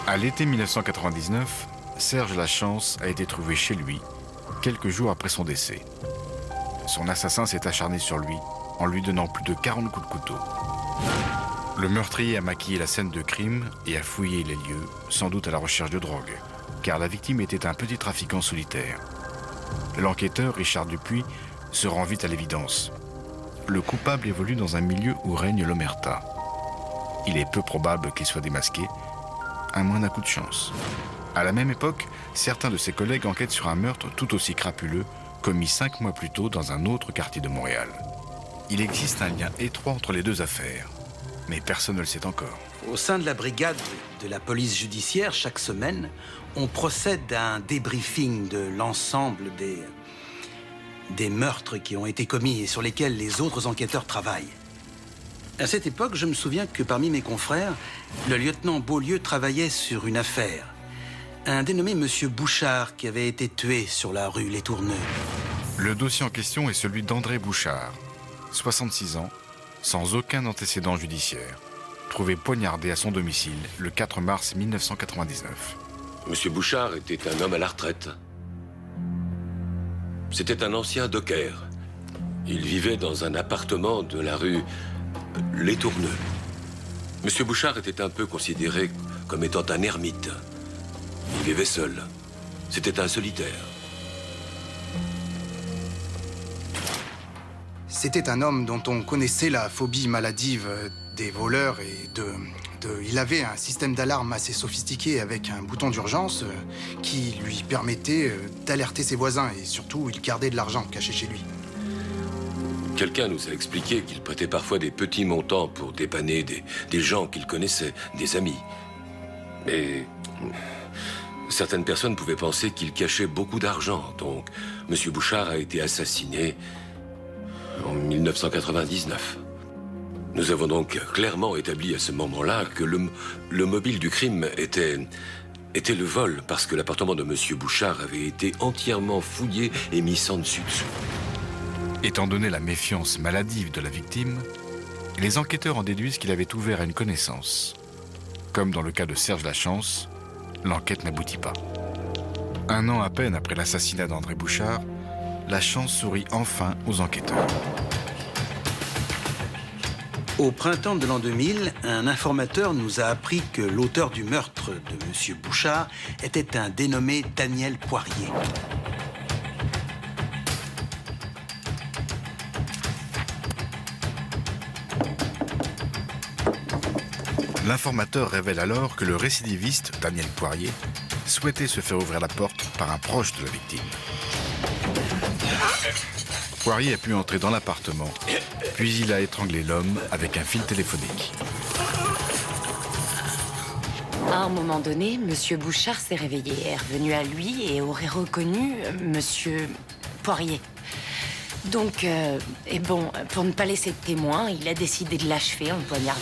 B: À l'été 1999, Serge Lachance a été trouvé chez lui, quelques jours après son décès. Son assassin s'est acharné sur lui en lui donnant plus de 40 coups de couteau. Le meurtrier a maquillé la scène de crime et a fouillé les lieux, sans doute à la recherche de drogue, car la victime était un petit trafiquant solitaire. L'enquêteur, Richard Dupuis, se rend vite à l'évidence. Le coupable évolue dans un milieu où règne l'omerta. Il est peu probable qu'il soit démasqué, à moins d'un coup de chance. À la même époque, certains de ses collègues enquêtent sur un meurtre tout aussi crapuleux, commis 5 mois plus tôt dans un autre quartier de Montréal. Il existe un lien étroit entre les deux affaires, mais personne ne le sait encore.
Q: Au sein de la brigade de la police judiciaire, chaque semaine, on procède à un débriefing de l'ensemble des meurtres qui ont été commis et sur lesquels les autres enquêteurs travaillent. À cette époque, je me souviens que parmi mes confrères, le lieutenant Beaulieu travaillait sur une affaire. Un dénommé Monsieur Bouchard qui avait été tué sur la rue Les Tourneux.
B: Le dossier en question est celui d'André Bouchard, 66 ans, sans aucun antécédent judiciaire, trouvé poignardé à son domicile le 4 mars 1999.
S: Monsieur Bouchard était un homme à la retraite. C'était un ancien docker. Il vivait dans un appartement de la rue Les Tourneux. Monsieur Bouchard était un peu considéré comme étant un ermite. Il vivait seul. C'était un solitaire.
T: C'était un homme dont on connaissait la phobie maladive des voleurs et il avait un système d'alarme assez sophistiqué avec un bouton d'urgence qui lui permettait d'alerter ses voisins et surtout il gardait de l'argent caché chez lui.
S: Quelqu'un nous a expliqué qu'il prêtait parfois des petits montants pour dépanner des gens qu'il connaissait, des amis. Mais certaines personnes pouvaient penser qu'il cachait beaucoup d'argent. Donc, M. Bouchard a été assassiné en 1999. Nous avons donc clairement établi à ce moment-là que le mobile du crime était le vol, parce que l'appartement de M. Bouchard avait été entièrement fouillé et mis sans dessus-dessous.
B: Étant donné la méfiance maladive de la victime, les enquêteurs en déduisent qu'il avait ouvert à une connaissance. Comme dans le cas de Serge Lachance, l'enquête n'aboutit pas. 1 an à peine après l'assassinat d'André Bouchard, Lachance sourit enfin aux enquêteurs.
Q: Au printemps de l'an 2000, un informateur nous a appris que l'auteur du meurtre de M. Bouchard était un dénommé Daniel Poirier.
B: L'informateur révèle alors que le récidiviste, Daniel Poirier, souhaitait se faire ouvrir la porte par un proche de la victime. Poirier a pu entrer dans l'appartement, puis il a étranglé l'homme avec un fil téléphonique.
U: À un moment donné, M. Bouchard s'est réveillé, est revenu à lui et aurait reconnu M. Poirier. Donc, et bon, pour ne pas laisser de témoin, il a décidé de l'achever en le poignardant.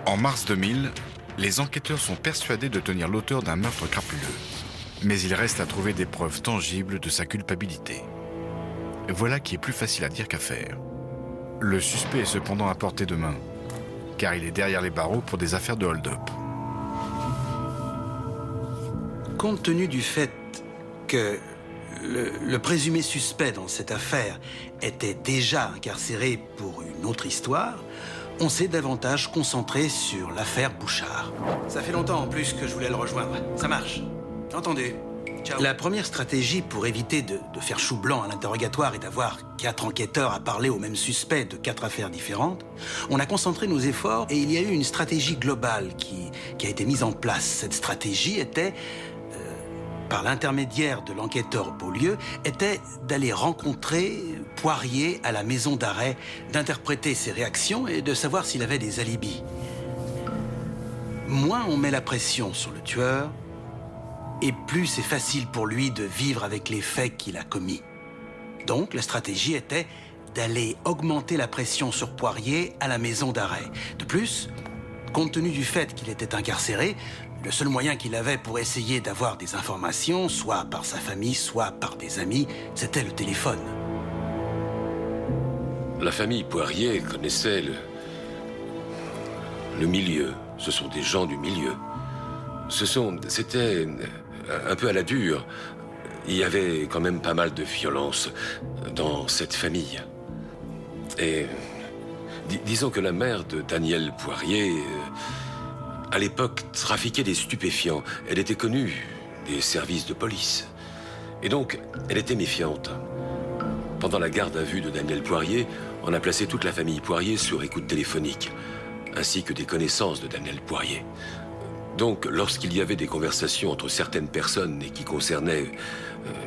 B: En mars 2000, les enquêteurs sont persuadés de tenir l'auteur d'un meurtre crapuleux. Mais il reste à trouver des preuves tangibles de sa culpabilité. Voilà qui est plus facile à dire qu'à faire. Le suspect est cependant à portée de main, car il est derrière les barreaux pour des affaires de hold-up.
Q: Compte tenu du fait que le présumé suspect dans cette affaire était déjà incarcéré pour une autre histoire, on s'est davantage concentré sur l'affaire Bouchard. Ça fait longtemps en plus que je voulais le rejoindre. Ça marche. Entendu. Ciao. La première stratégie pour éviter de faire chou blanc à l'interrogatoire et d'avoir 4 enquêteurs à parler au même suspect de 4 affaires différentes, on a concentré nos efforts et il y a eu une stratégie globale qui a été mise en place. Cette stratégie était, par l'intermédiaire de l'enquêteur Beaulieu, était d'aller rencontrer Poirier à la maison d'arrêt, d'interpréter ses réactions et de savoir s'il avait des alibis. Moins on met la pression sur le tueur, et plus c'est facile pour lui de vivre avec les faits qu'il a commis. Donc la stratégie était d'aller augmenter la pression sur Poirier à la maison d'arrêt. De plus, compte tenu du fait qu'il était incarcéré, le seul moyen qu'il avait pour essayer d'avoir des informations, soit par sa famille, soit par des amis, c'était le téléphone.
S: La famille Poirier connaissait le milieu. Ce sont des gens du milieu. C'était un peu à la dure. Il y avait quand même pas mal de violence dans cette famille. Et disons que la mère de Daniel Poirier, à l'époque, trafiquait des stupéfiants. Elle était connue des services de police. Et donc, elle était méfiante. Pendant la garde à vue de Daniel Poirier, on a placé toute la famille Poirier sur écoute téléphonique, ainsi que des connaissances de Daniel Poirier. Donc, lorsqu'il y avait des conversations entre certaines personnes et qui concernaient,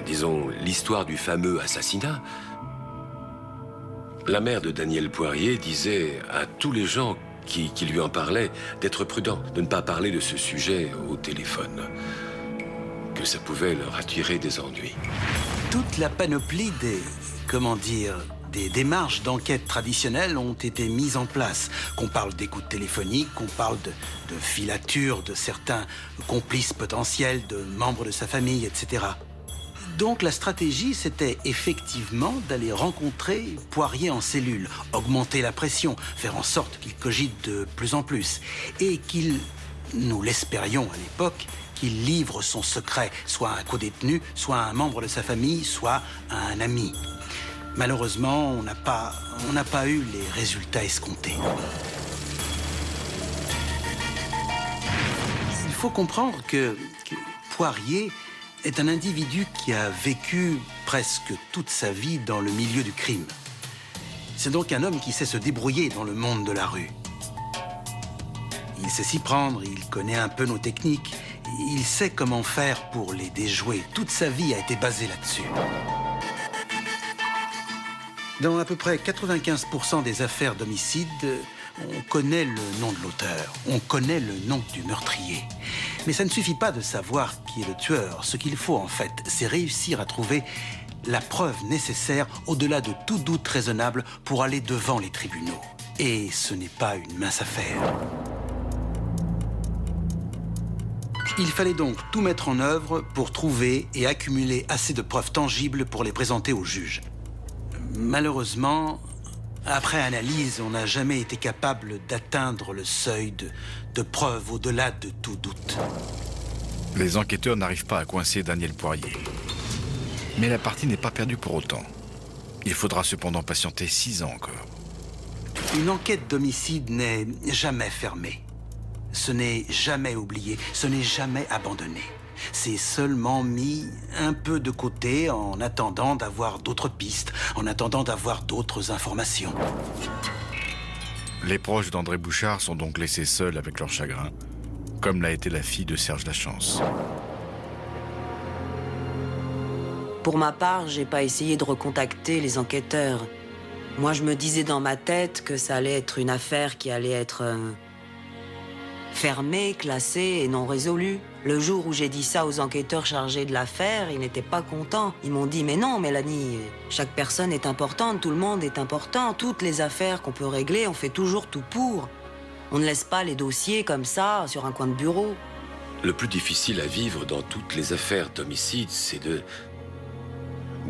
S: disons, l'histoire du fameux assassinat, la mère de Daniel Poirier disait à tous les gens qui lui en parlaient d'être prudents, de ne pas parler de ce sujet au téléphone, que ça pouvait leur attirer des ennuis.
Q: Toute la panoplie des démarches d'enquête traditionnelles ont été mises en place. Qu'on parle d'écoute téléphonique, qu'on parle de filature de certains complices potentiels, de membres de sa famille, etc. Donc la stratégie, c'était effectivement d'aller rencontrer Poirier en cellule, augmenter la pression, faire en sorte qu'il cogite de plus en plus, et qu'il, nous l'espérions à l'époque, qu'il livre son secret, soit à un codétenu, soit à un membre de sa famille, soit à un ami. Malheureusement, on n'a pas eu les résultats escomptés. Il faut comprendre que Poirier est un individu qui a vécu presque toute sa vie dans le milieu du crime. C'est donc un homme qui sait se débrouiller dans le monde de la rue. Il sait s'y prendre, il connaît un peu nos techniques, il sait comment faire pour les déjouer. Toute sa vie a été basée là-dessus. Dans à peu près 95% des affaires d'homicide, on connaît le nom de l'auteur, on connaît le nom du meurtrier. Mais ça ne suffit pas de savoir qui est le tueur. Ce qu'il faut en fait, c'est réussir à trouver la preuve nécessaire au-delà de tout doute raisonnable pour aller devant les tribunaux. Et ce n'est pas une mince affaire. Il fallait donc tout mettre en œuvre pour trouver et accumuler assez de preuves tangibles pour les présenter au juge. Malheureusement, après analyse, on n'a jamais été capable d'atteindre le seuil de preuves au-delà de tout doute.
B: Les enquêteurs n'arrivent pas à coincer Daniel Poirier. Mais la partie n'est pas perdue pour autant. Il faudra cependant patienter 6 ans encore.
Q: Une enquête d'homicide n'est jamais fermée. Ce n'est jamais oublié, ce n'est jamais abandonné. C'est seulement mis un peu de côté en attendant d'avoir d'autres pistes, en attendant d'avoir d'autres informations.
B: Les proches d'André Bouchard sont donc laissés seuls avec leur chagrin, comme l'a été la fille de Serge Lachance.
R: Pour ma part, j'ai pas essayé de recontacter les enquêteurs. Moi, je me disais dans ma tête que ça allait être une affaire qui allait être fermée, classée et non résolue. Le jour où j'ai dit ça aux enquêteurs chargés de l'affaire, ils n'étaient pas contents. Ils m'ont dit « Mais non, Mélanie, chaque personne est importante, tout le monde est important. Toutes les affaires qu'on peut régler, on fait toujours tout pour. On ne laisse pas les dossiers comme ça, sur un coin de bureau. »
S: Le plus difficile à vivre dans toutes les affaires d'homicide, c'est de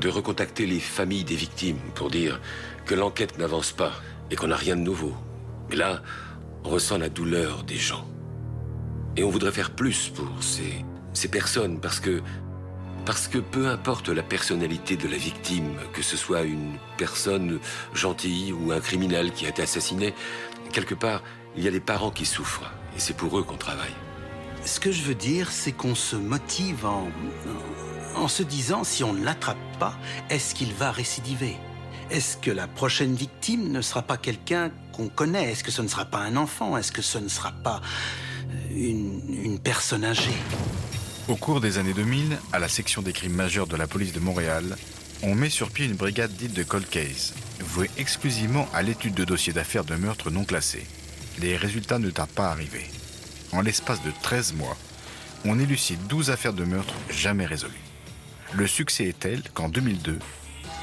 S: recontacter les familles des victimes pour dire que l'enquête n'avance pas et qu'on n'a rien de nouveau. Mais là, on ressent la douleur des gens. Et on voudrait faire plus pour ces personnes parce que peu importe la personnalité de la victime, que ce soit une personne gentille ou un criminel qui a été assassiné, quelque part, il y a des parents qui souffrent et c'est pour eux qu'on travaille.
Q: Ce que je veux dire, c'est qu'on se motive en se disant, si on ne l'attrape pas, est-ce qu'il va récidiver? Est-ce que la prochaine victime ne sera pas quelqu'un qu'on connaît? Est-ce que ce ne sera pas un enfant? Est-ce que ce ne sera pas une personne âgée?
B: Au cours des années 2000, à la section des crimes majeurs de la police de Montréal, on met sur pied une brigade dite de cold case, vouée exclusivement à l'étude de dossiers d'affaires de meurtres non classés. Les résultats ne tardent pas à arriver. En l'espace de 13 mois, on élucide 12 affaires de meurtres jamais résolues. Le succès est tel qu'en 2002,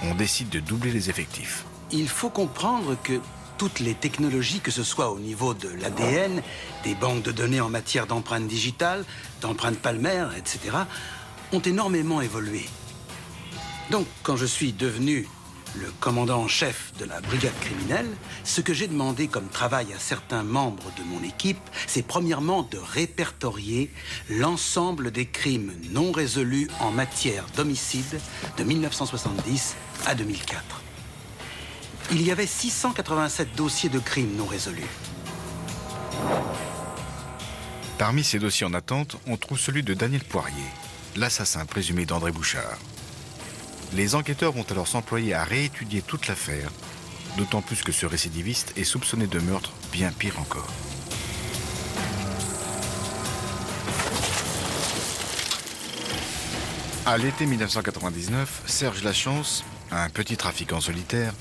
B: on décide de doubler les effectifs.
Q: Il faut comprendre que toutes les technologies, que ce soit au niveau de l'ADN, des banques de données en matière d'empreintes digitales, d'empreintes palmaires, etc., ont énormément évolué. Donc, quand je suis devenu le commandant en chef de la brigade criminelle, ce que j'ai demandé comme travail à certains membres de mon équipe, c'est premièrement de répertorier l'ensemble des crimes non résolus en matière d'homicide de 1970 à 2004. Il y avait 687 dossiers de crimes non résolus.
B: Parmi ces dossiers en attente, on trouve celui de Daniel Poirier, l'assassin présumé d'André Bouchard. Les enquêteurs vont alors s'employer à réétudier toute l'affaire, d'autant plus que ce récidiviste est soupçonné de meurtre bien pire encore. À l'été 1999, Serge Lachance, un petit trafiquant solitaire,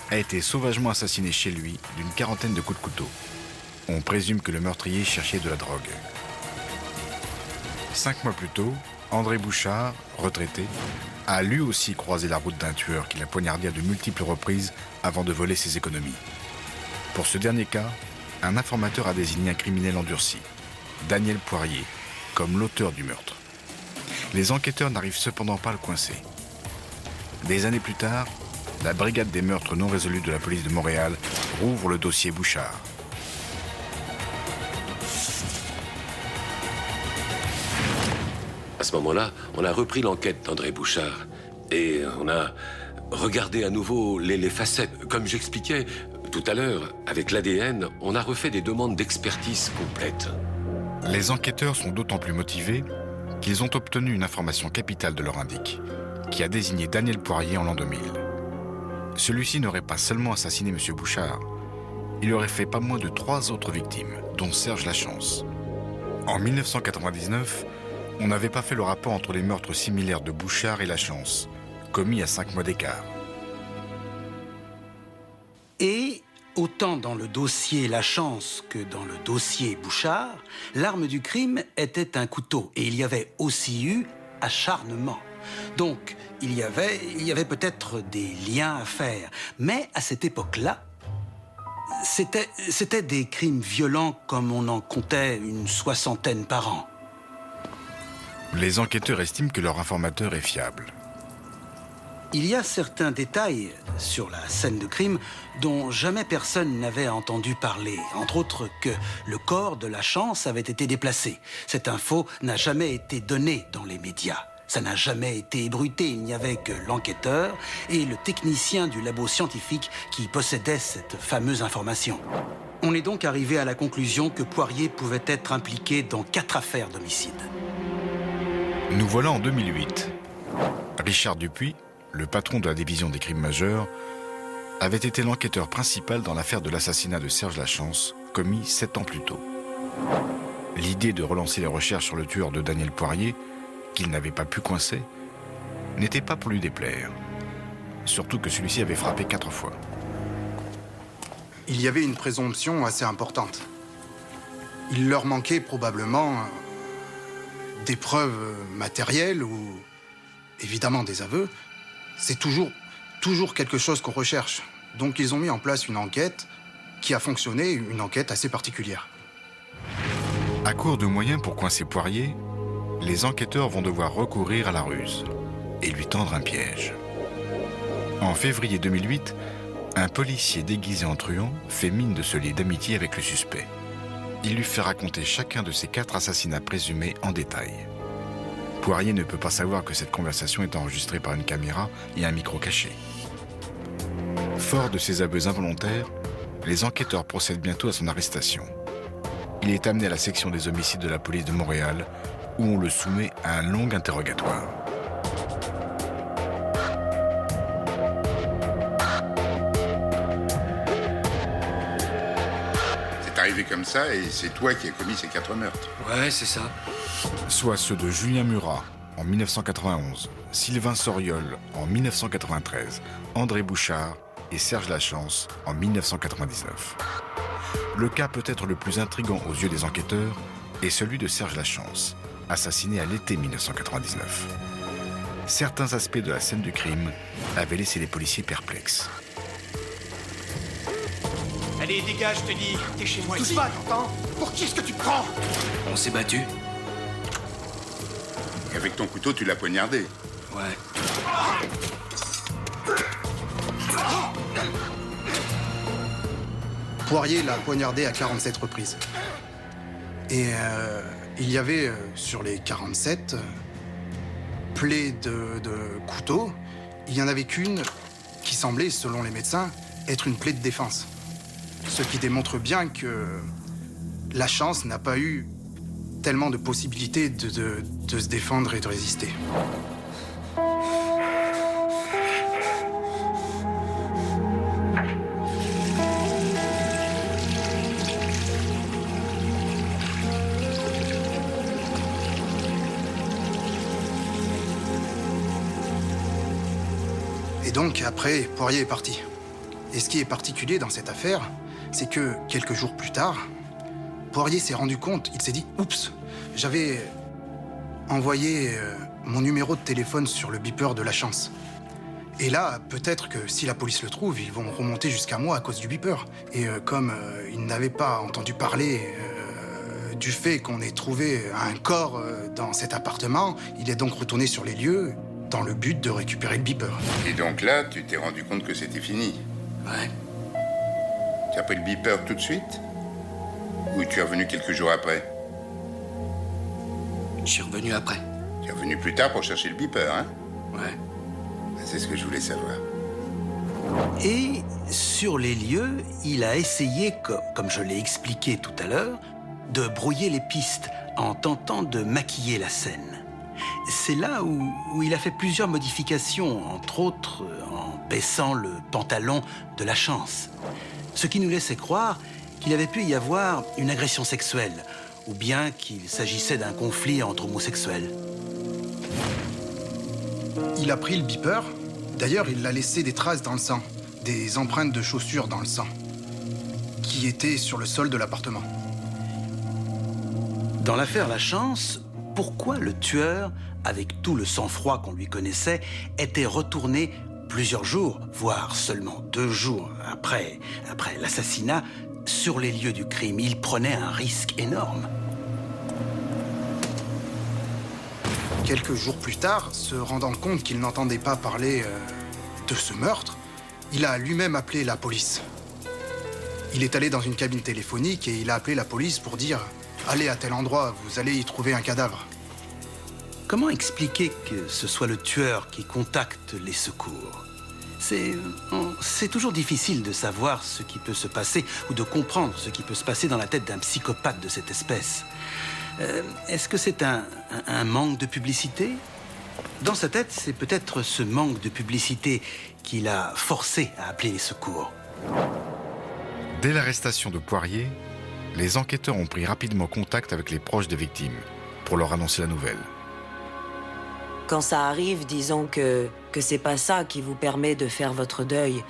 B: a été sauvagement assassiné chez lui d'une quarantaine de coups de couteau. On présume que le meurtrier cherchait de la drogue. 5 mois plus tôt, André Bouchard, retraité, a lui aussi croisé la route d'un tueur qui l'a poignardé à de multiples reprises avant de voler ses économies. Pour ce dernier cas, un informateur a désigné un criminel endurci, Daniel Poirier, comme l'auteur du meurtre. Les enquêteurs n'arrivent cependant pas à le coincer. Des années plus tard, la brigade des meurtres non résolus de la police de Montréal rouvre le dossier Bouchard.
S: À ce moment-là, on a repris l'enquête d'André Bouchard et on a Regardez à nouveau les facettes. Comme j'expliquais tout à l'heure, avec l'ADN, on a refait des demandes d'expertise complètes.
B: Les enquêteurs sont d'autant plus motivés qu'ils ont obtenu une information capitale de leur indique, qui a désigné Daniel Poirier en l'an 2000. Celui-ci n'aurait pas seulement assassiné M. Bouchard, il aurait fait pas moins de 3 autres victimes, dont Serge Lachance. En 1999, on n'avait pas fait le rapport entre les meurtres similaires de Bouchard et Lachance, commis à 5 mois d'écart.
Q: Et autant dans le dossier Lachance que dans le dossier Bouchard, l'arme du crime était un couteau et il y avait aussi eu acharnement. Donc, il y avait peut-être des liens à faire. Mais à cette époque-là, c'était des crimes violents comme on en comptait une 60aine par an.
B: Les enquêteurs estiment que leur informateur est fiable.
Q: Il y a certains détails sur la scène de crime dont jamais personne n'avait entendu parler. Entre autres que le corps de Lachance avait été déplacé. Cette info n'a jamais été donnée dans les médias. Ça n'a jamais été ébruité. Il n'y avait que l'enquêteur et le technicien du labo scientifique qui possédaient cette fameuse information. On est donc arrivé à la conclusion que Poirier pouvait être impliqué dans 4 affaires d'homicide.
B: Nous voilà en 2008. Richard Dupuis, le patron de la division des crimes majeurs, avait été l'enquêteur principal dans l'affaire de l'assassinat de Serge Lachance, commis 7 ans plus tôt. L'idée de relancer les recherches sur le tueur de Daniel Poirier, qu'il n'avait pas pu coincer, n'était pas pour lui déplaire. Surtout que celui-ci avait frappé 4 fois.
T: Il y avait une présomption assez importante. Il leur manquait probablement des preuves matérielles ou évidemment des aveux. C'est toujours quelque chose qu'on recherche. Donc ils ont mis en place une enquête qui a fonctionné, une enquête assez particulière.
B: À court de moyens pour coincer Poirier, les enquêteurs vont devoir recourir à la ruse et lui tendre un piège. En février 2008, un policier déguisé en truand fait mine de se lier d'amitié avec le suspect. Il lui fait raconter chacun de ses 4 assassinats présumés en détail. Poirier ne peut pas savoir que cette conversation est enregistrée par une caméra et un micro caché. Fort de ses aveux involontaires, les enquêteurs procèdent bientôt à son arrestation. Il est amené à la section des homicides de la police de Montréal, où on le soumet à un long interrogatoire.
H: C'est arrivé comme ça et c'est toi qui as commis ces 4 meurtres.
Q: Ouais, c'est ça.
B: Soit ceux de Julien Murat en 1991, Sylvain Soriol en 1993, André Bouchard et Serge Lachance en 1999. Le cas peut-être le plus intrigant aux yeux des enquêteurs est celui de Serge Lachance, assassiné à l'été 1999. Certains aspects de la scène du crime avaient laissé les policiers perplexes.
V: Allez, dégage, je te dis. T'es chez moi ici.
W: Touche pas, t'entends? Pour qui est-ce que tu te prends?
V: On s'est battu.
H: Avec ton couteau, tu l'as poignardé.
V: Ouais.
T: Poirier l'a poignardé à 47 reprises. Et il y avait sur les 47 plaies de couteau, il n'y en avait qu'une qui semblait, selon les médecins, être une plaie de défense. Ce qui démontre bien que Lachance n'a pas eu tellement de possibilités de se défendre et de résister. Et donc, après, Poirier est parti. Et ce qui est particulier dans cette affaire, c'est que quelques jours plus tard, Poirier s'est rendu compte, il s'est dit « Oups, j'avais envoyé mon numéro de téléphone sur le beeper de Lachance. » Et là, peut-être que si la police le trouve, ils vont remonter jusqu'à moi à cause du beeper. Et comme ils n'avaient pas entendu parler du fait qu'on ait trouvé un corps dans cet appartement, il est donc retourné sur les lieux dans le but de récupérer le beeper.
H: Et donc là, tu t'es rendu compte que c'était fini?
V: Ouais.
H: Tu as pris le beeper tout de suite? Ou tu es revenu quelques jours après?
V: Je suis revenu après.
H: Tu es revenu plus tard pour chercher le beeper, hein?
V: Ouais.
H: C'est ce que je voulais savoir.
Q: Et sur les lieux, il a essayé, comme je l'ai expliqué tout à l'heure, de brouiller les pistes en tentant de maquiller la scène. C'est là où il a fait plusieurs modifications, entre autres en baissant le pantalon de la Chance. Ce qui nous laissait croire qu'il avait pu y avoir une agression sexuelle, ou bien qu'il s'agissait d'un conflit entre homosexuels.
T: Il a pris le beeper. D'ailleurs, il a laissé des traces dans le sang, des empreintes de chaussures dans le sang, qui étaient sur le sol de l'appartement.
Q: Dans l'affaire La Chance, pourquoi le tueur, avec tout le sang-froid qu'on lui connaissait, était retourné plusieurs jours, voire seulement 2 jours après l'assassinat, sur les lieux du crime? Il prenait un risque énorme.
T: Quelques jours plus tard, se rendant compte qu'il n'entendait pas parler de ce meurtre, il a lui-même appelé la police. Il est allé dans une cabine téléphonique et il a appelé la police pour dire « Allez à tel endroit, vous allez y trouver un cadavre ».
Q: Comment expliquer que ce soit le tueur qui contacte les secours? C'est toujours difficile de savoir ce qui peut se passer ou de comprendre ce qui peut se passer dans la tête d'un psychopathe de cette espèce. Est-ce que c'est un manque de publicité? Dans sa tête, c'est peut-être ce manque de publicité qui l'a forcé à appeler les secours.
B: Dès l'arrestation de Poirier, les enquêteurs ont pris rapidement contact avec les proches des victimes pour leur annoncer la nouvelle.
R: Quand ça arrive, disons que c'est pas ça qui vous permet de faire votre deuil.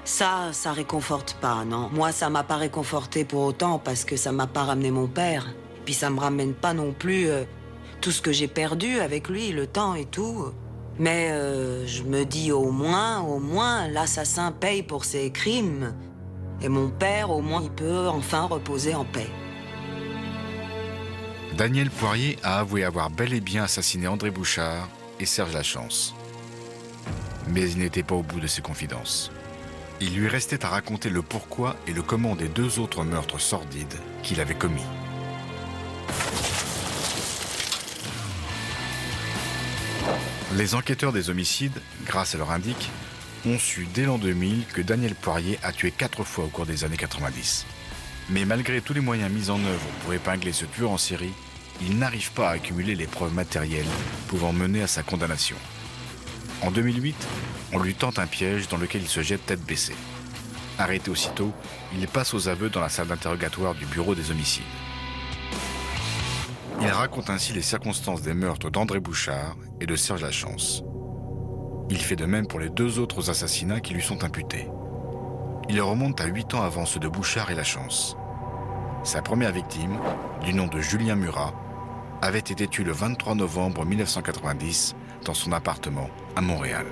R: Ça réconforte pas, non. Moi, ça m'a pas réconforté pour autant parce que ça m'a pas ramené mon père. Puis ça me ramène pas non plus tout ce que j'ai perdu avec lui, le temps et tout. Mais je me dis au moins, l'assassin paye pour ses crimes. Et mon père, au moins, il peut enfin reposer en paix.
B: Daniel Poirier a avoué avoir bel et bien assassiné André Bouchard et Serge Lachance. Mais il n'était pas au bout de ses confidences. Il lui restait à raconter le pourquoi et le comment des 2 autres meurtres sordides qu'il avait commis. Les enquêteurs des homicides, grâce à leur indice, ont su dès l'an 2000 que Daniel Poirier a tué 4 fois au cours des années 90. Mais malgré tous les moyens mis en œuvre pour épingler ce tueur en série, il n'arrive pas à accumuler les preuves matérielles pouvant mener à sa condamnation. En 2008, on lui tente un piège dans lequel il se jette tête baissée. Arrêté aussitôt, il passe aux aveux dans la salle d'interrogatoire du bureau des homicides. Il raconte ainsi les circonstances des meurtres d'André Bouchard et de Serge Lachance. Il fait de même pour les 2 autres assassinats qui lui sont imputés. Il remonte à 8 ans avant ceux de Bouchard et Lachance. Sa première victime, du nom de Julien Murat, avait été tué le 23 novembre 1990 dans son appartement à Montréal.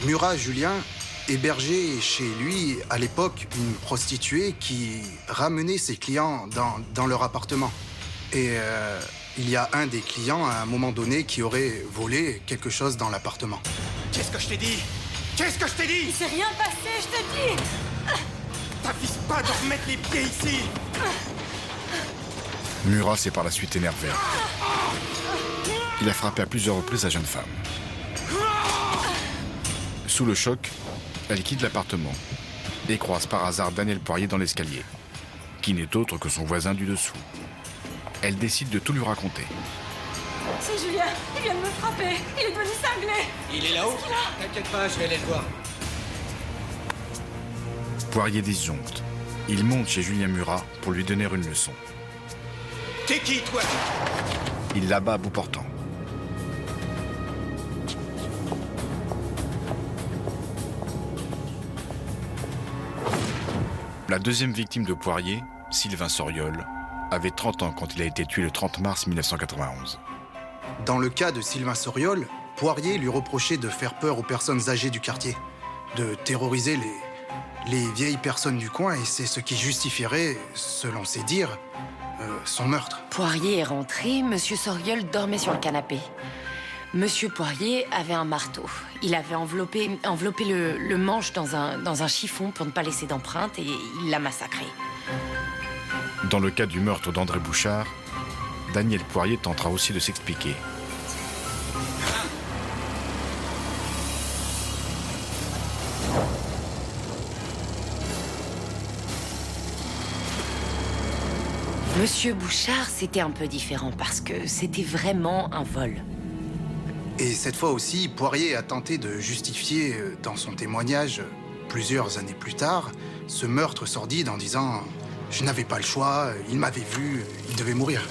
T: Murat Julien hébergeait chez lui, à l'époque, une prostituée qui ramenait ses clients dans leur appartement. Et il y a un des clients, à un moment donné, qui aurait volé quelque chose dans l'appartement.
W: Qu'est-ce que je t'ai dit? Qu'est-ce que je t'ai dit?
U: Il s'est rien passé, je te dis.
W: T'avises pas de remettre les pieds ici.
B: Murat s'est par la suite énervé. Il a frappé à plusieurs reprises la jeune femme. Sous le choc, elle quitte l'appartement et croise par hasard Daniel Poirier dans l'escalier, qui n'est autre que son voisin du dessous. Elle décide de tout lui raconter.
U: C'est Julien, il vient de me frapper. Il est devenu cinglé.
V: Il est là-haut? T'inquiète pas, je vais aller le voir.
B: Poirier disjoncte. Il monte chez Julien Murat pour lui donner une leçon.
W: T'es qui, toi?
B: Il l'abat à bout portant. La deuxième victime de Poirier, Sylvain Soriol, avait 30 ans quand il a été tué le 30 mars 1991.
T: Dans le cas de Sylvain Soriol, Poirier lui reprochait de faire peur aux personnes âgées du quartier, de terroriser les vieilles personnes du coin, et c'est ce qui justifierait, selon ses dires, son meurtre.
U: Poirier est rentré, Monsieur Soriol dormait sur le canapé. Monsieur Poirier avait un marteau. Il avait enveloppé le manche dans un chiffon pour ne pas laisser d'empreinte et il l'a massacré.
B: Dans le cas du meurtre d'André Bouchard, Daniel Poirier tentera aussi de s'expliquer.
U: Monsieur Bouchard, c'était un peu différent parce que c'était vraiment un vol.
T: Et cette fois aussi, Poirier a tenté de justifier dans son témoignage, plusieurs années plus tard, ce meurtre sordide en disant « Je n'avais pas le choix, il m'avait vu, il devait mourir ».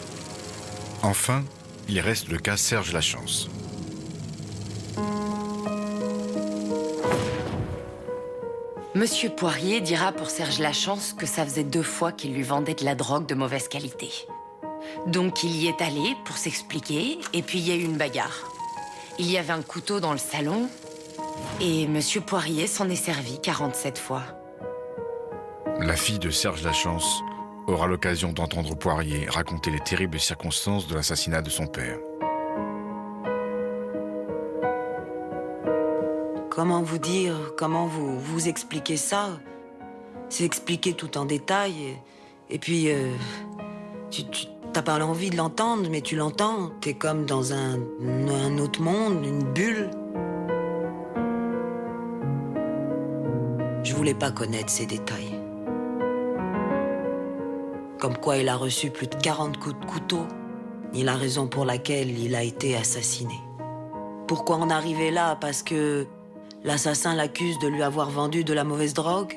B: Enfin, il reste le cas Serge Lachance.
U: Monsieur Poirier dira pour Serge Lachance que ça faisait 2 fois qu'il lui vendait de la drogue de mauvaise qualité. Donc il y est allé pour s'expliquer, et puis il y a eu une bagarre. Il y avait un couteau dans le salon, et Monsieur Poirier s'en est servi 47 fois.
B: La fille de Serge Lachance aura l'occasion d'entendre Poirier raconter les terribles circonstances de l'assassinat de son père.
R: Comment vous dire, comment vous expliquer ça? C'est expliquer tout en détail. Et puis, tu t'as pas l'envie de l'entendre, mais tu l'entends. T'es comme dans un autre monde, une bulle. Je voulais pas connaître ces détails. Comme quoi il a reçu plus de 40 coups de couteau, ni la raison pour laquelle il a été assassiné. Pourquoi en arriver là? Parce que l'assassin l'accuse de lui avoir vendu de la mauvaise drogue?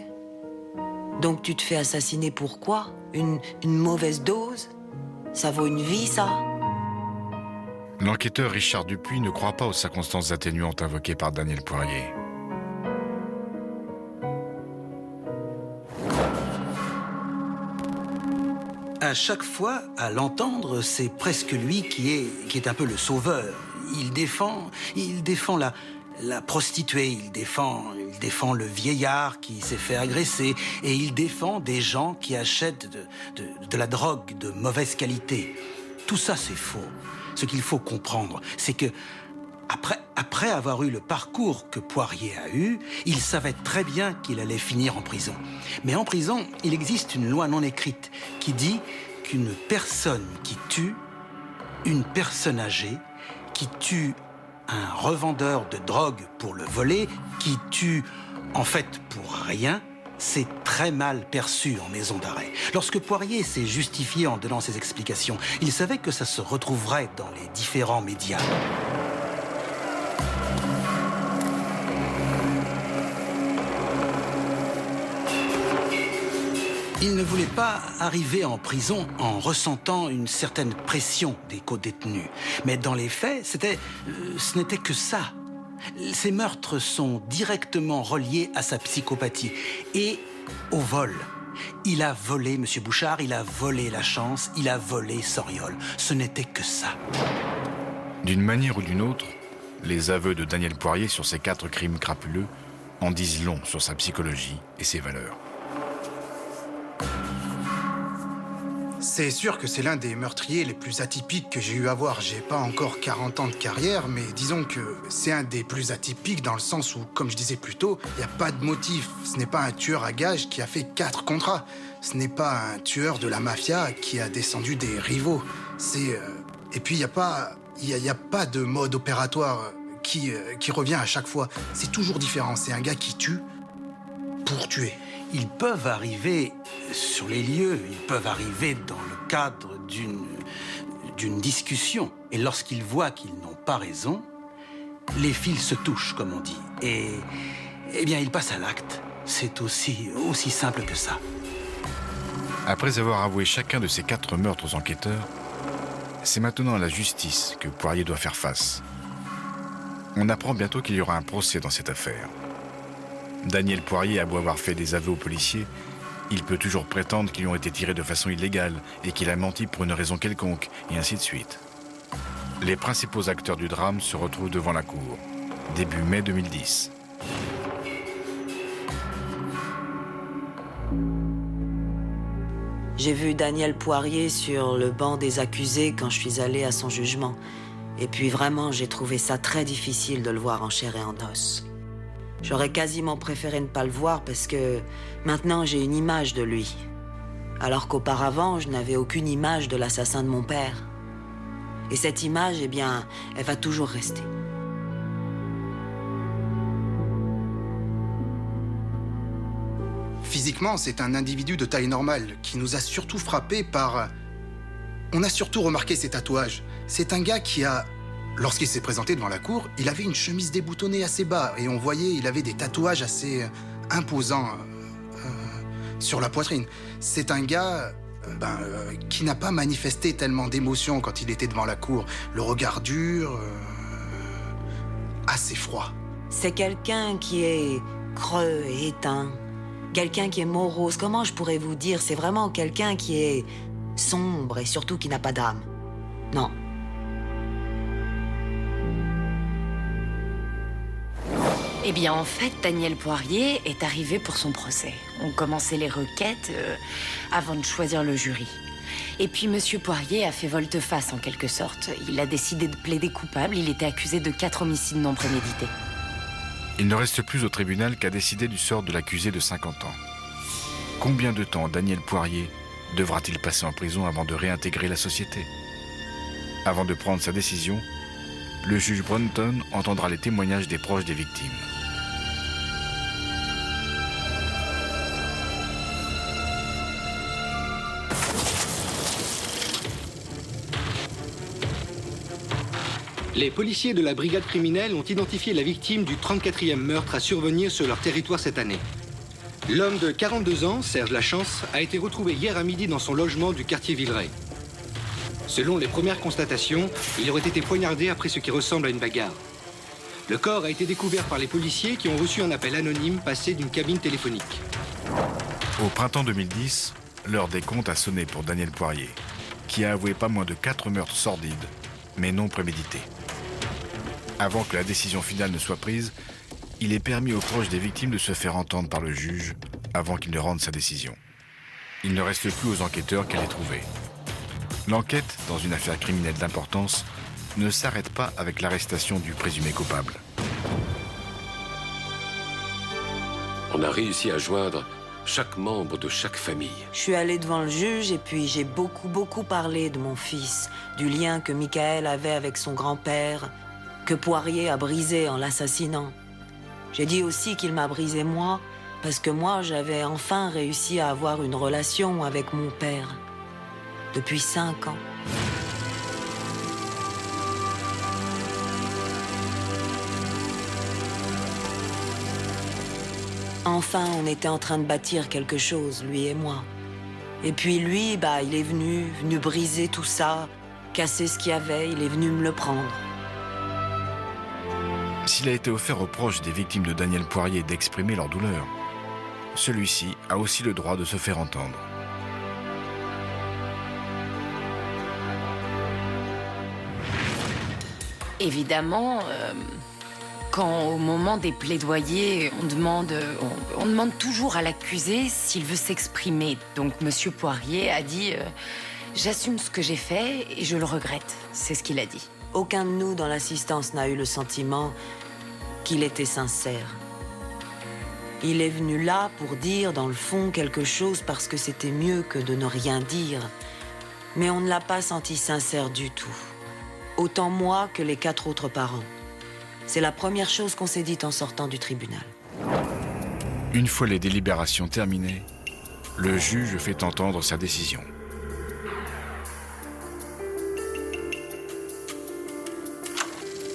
R: Donc tu te fais assassiner pourquoi? Une mauvaise dose? Ça vaut une vie, ça?
B: L'enquêteur Richard Dupuis ne croit pas aux circonstances atténuantes invoquées par Daniel Poirier.
Q: À chaque fois, à l'entendre, c'est presque lui qui est un peu le sauveur. Il défend la prostituée, il défend le vieillard qui s'est fait agresser, et il défend des gens qui achètent de la drogue de mauvaise qualité. Tout ça, c'est faux. Ce qu'il faut comprendre, c'est que après avoir eu le parcours que Poirier a eu, il savait très bien qu'il allait finir en prison. Mais en prison, il existe une loi non écrite qui dit qu'une personne qui tue une personne âgée, qui tue un revendeur de drogue pour le voler, qui tue en fait pour rien, c'est très mal perçu en maison d'arrêt. Lorsque Poirier s'est justifié en donnant ses explications, il savait que ça se retrouverait dans les différents médias. Il ne voulait pas arriver en prison en ressentant une certaine pression des co-détenus. Mais dans les faits, ce n'était que ça. Ces meurtres sont directement reliés à sa psychopathie et au vol. Il a volé M. Bouchard, il a volé Lachance, il a volé Soriol. Ce n'était que ça.
B: D'une manière ou d'une autre, les aveux de Daniel Poirier sur ces 4 crimes crapuleux en disent long sur sa psychologie et ses valeurs.
T: C'est sûr que c'est l'un des meurtriers les plus atypiques que j'ai eu à voir. J'ai pas encore 40 ans de carrière, mais disons que c'est un des plus atypiques dans le sens où, comme je disais plus tôt, il n'y a pas de motif. Ce n'est pas un tueur à gages qui a fait 4 contrats. Ce n'est pas un tueur de la mafia qui a descendu des rivaux. Et puis il n'y a pas de mode opératoire qui revient à chaque fois. C'est toujours différent. C'est un gars qui tue pour tuer.
Q: Ils peuvent arriver sur les lieux, ils peuvent arriver dans le cadre d'une discussion. Et lorsqu'ils voient qu'ils n'ont pas raison, les fils se touchent, comme on dit. Et eh bien, ils passent à l'acte. C'est aussi simple que ça.
B: Après avoir avoué chacun de ces 4 meurtres aux enquêteurs, c'est maintenant à la justice que Poirier doit faire face. On apprend bientôt qu'il y aura un procès dans cette affaire. Daniel Poirier a beau avoir fait des aveux aux policiers, il peut toujours prétendre qu'ils ont été tirés de façon illégale et qu'il a menti pour une raison quelconque, et ainsi de suite. Les principaux acteurs du drame se retrouvent devant la cour, début mai 2010.
R: J'ai vu Daniel Poirier sur le banc des accusés quand je suis allée à son jugement. Et puis vraiment, j'ai trouvé ça très difficile de le voir en chair et en os. J'aurais quasiment préféré ne pas le voir parce que maintenant j'ai une image de lui. Alors qu'auparavant, je n'avais aucune image de l'assassin de mon père. Et cette image, eh bien, elle va toujours rester.
T: Physiquement, c'est un individu de taille normale qui nous a surtout frappé par... On a surtout remarqué ses tatouages. C'est un gars qui a... Lorsqu'il s'est présenté devant la cour, il avait une chemise déboutonnée assez bas et on voyait, il avait des tatouages assez imposants sur la poitrine. C'est un gars qui n'a pas manifesté tellement d'émotion quand il était devant la cour. Le regard dur, assez froid.
R: C'est quelqu'un qui est creux et éteint. Quelqu'un qui est morose. Comment je pourrais vous dire? C'est vraiment quelqu'un qui est sombre et surtout qui n'a pas d'âme. Non.
U: Eh bien, en fait, Daniel Poirier est arrivé pour son procès. On commençait les requêtes avant de choisir le jury. Et puis, Monsieur Poirier a fait volte-face, en quelque sorte. Il a décidé de plaider coupable. Il était accusé de 4 homicides non prémédités.
B: Il ne reste plus au tribunal qu'à décider du sort de l'accusé de 50 ans. Combien de temps Daniel Poirier devra-t-il passer en prison avant de réintégrer la société? Avant de prendre sa décision, le juge Brunton entendra les témoignages des proches des victimes.
Q: Les policiers de la brigade criminelle ont identifié la victime du 34e meurtre à survenir sur leur territoire cette année. L'homme de 42 ans, Serge Lachance, a été retrouvé hier à midi dans son logement du quartier Villeray. Selon les premières constatations, il aurait été poignardé après ce qui ressemble à une bagarre. Le corps a été découvert par les policiers qui ont reçu un appel anonyme passé d'une cabine téléphonique.
B: Au printemps 2010, l'heure des comptes a sonné pour Daniel Poirier, qui a avoué pas moins de 4 meurtres sordides, mais non prémédités. Avant que la décision finale ne soit prise, il est permis aux proches des victimes de se faire entendre par le juge avant qu'il ne rende sa décision. Il ne reste plus aux enquêteurs qu'à les trouver. L'enquête, dans une affaire criminelle d'importance, ne s'arrête pas avec l'arrestation du présumé coupable.
S: On a réussi à joindre chaque membre de chaque famille.
R: Je suis allée devant le juge et puis j'ai beaucoup parlé de mon fils, du lien que Michael avait avec son grand-père, que Poirier a brisé en l'assassinant. J'ai dit aussi qu'il m'a brisé moi, parce que moi, j'avais enfin réussi à avoir une relation avec mon père. Depuis 5 ans. Enfin, on était en train de bâtir quelque chose, lui et moi. Et puis lui, il est venu briser tout ça, casser ce qu'il y avait, il est venu me le prendre.
B: S'il a été offert aux proches des victimes de Daniel Poirier d'exprimer leur douleur, celui-ci a aussi le droit de se faire entendre.
U: Évidemment, quand au moment des plaidoyers, on demande toujours à l'accusé s'il veut s'exprimer. Donc Monsieur Poirier a dit j'assume ce que j'ai fait et je le regrette. C'est ce qu'il a dit.
R: Aucun de nous dans l'assistance n'a eu le sentiment qu'il était sincère. Il est venu là pour dire dans le fond quelque chose parce que c'était mieux que de ne rien dire. Mais on ne l'a pas senti sincère du tout. Autant moi que les 4 autres parents. C'est la première chose qu'on s'est dite en sortant du tribunal.
B: Une fois les délibérations terminées, le juge fait entendre sa décision.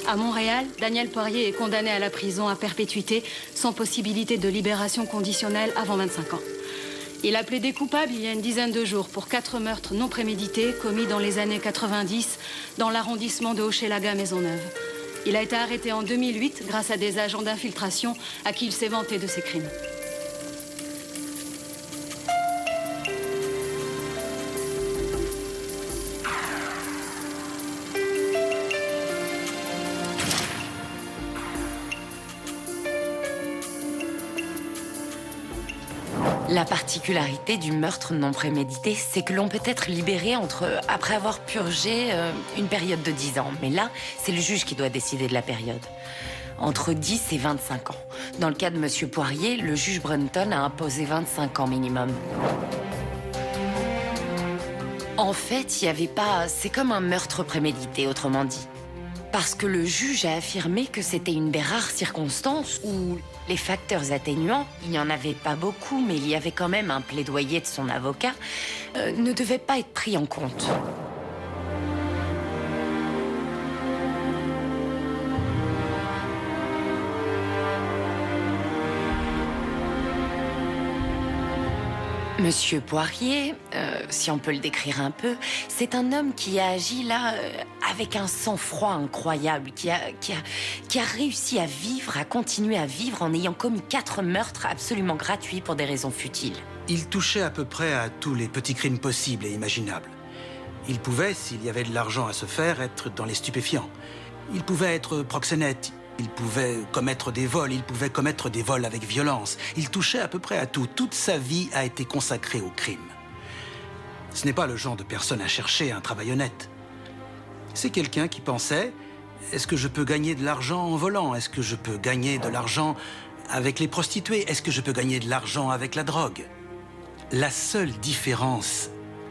D: À Montréal, Daniel Poirier est condamné à la prison à perpétuité sans possibilité de libération conditionnelle avant 25 ans. Il a plaidé coupable il y a une dizaine de jours pour 4 meurtres non prémédités commis dans les années 90 dans l'arrondissement de Hochelaga-Maisonneuve. Il a été arrêté en 2008 grâce à des agents d'infiltration à qui il s'est vanté de ses crimes.
U: La particularité du meurtre non prémédité, c'est que l'on peut être libéré après avoir purgé une période de 10 ans. Mais là, c'est le juge qui doit décider de la période. Entre 10 et 25 ans. Dans le cas de Monsieur Poirier, le juge Brunton a imposé 25 ans minimum. En fait, il n'y avait pas... C'est comme un meurtre prémédité, autrement dit. Parce que le juge a affirmé que c'était une des rares circonstances où les facteurs atténuants, il n'y en avait pas beaucoup, mais il y avait quand même un plaidoyer de son avocat, ne devaient pas être pris en compte. Monsieur Poirier, si on peut le décrire un peu, c'est un homme qui a agi là avec un sang-froid incroyable, qui a réussi à vivre, à continuer à vivre en ayant commis 4 meurtres absolument gratuits pour des raisons futiles.
Q: Il touchait à peu près à tous les petits crimes possibles et imaginables. Il pouvait, s'il y avait de l'argent à se faire, être dans les stupéfiants. Il pouvait être proxénète. Il pouvait commettre des vols, il pouvait commettre des vols avec violence. Il touchait à peu près à tout. Toute sa vie a été consacrée au crime. Ce n'est pas le genre de personne à chercher un travail honnête. C'est quelqu'un qui pensait, est-ce que je peux gagner de l'argent en volant? Est-ce que je peux gagner de l'argent avec les prostituées? Est-ce que je peux gagner de l'argent avec la drogue? La seule différence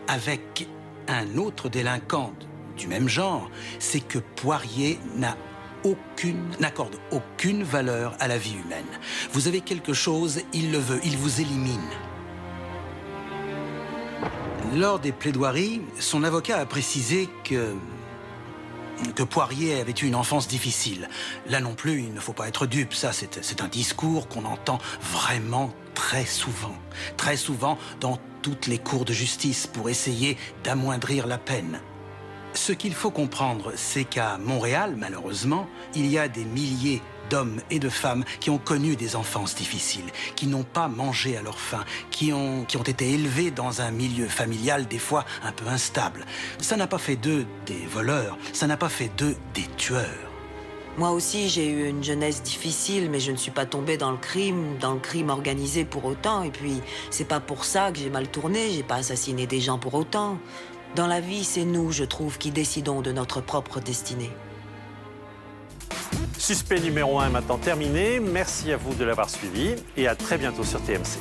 Q: avec un autre délinquant du même genre, c'est que Poirier n'accorde aucune valeur à la vie humaine. Vous avez quelque chose, il le veut, il vous élimine. Lors des plaidoiries, son avocat a précisé que Poirier avait eu une enfance difficile. Là non plus, il ne faut pas être dupe. Ça, c'est un discours qu'on entend vraiment très souvent dans toutes les cours de justice pour essayer d'amoindrir la peine. Ce qu'il faut comprendre, c'est qu'à Montréal, malheureusement, il y a des milliers d'hommes et de femmes qui ont connu des enfances difficiles, qui n'ont pas mangé à leur faim, qui ont été élevés dans un milieu familial des fois un peu instable. Ça n'a pas fait d'eux des voleurs, ça n'a pas fait d'eux des tueurs.
R: Moi aussi, j'ai eu une jeunesse difficile, mais je ne suis pas tombée dans le crime organisé pour autant. Et puis, c'est pas pour ça que j'ai mal tourné, j'ai pas assassiné des gens pour autant. Dans la vie, c'est nous, je trouve, qui décidons de notre propre destinée.
A: Suspect numéro 1 est maintenant terminé. Merci à vous de l'avoir suivi et à très bientôt sur TMC.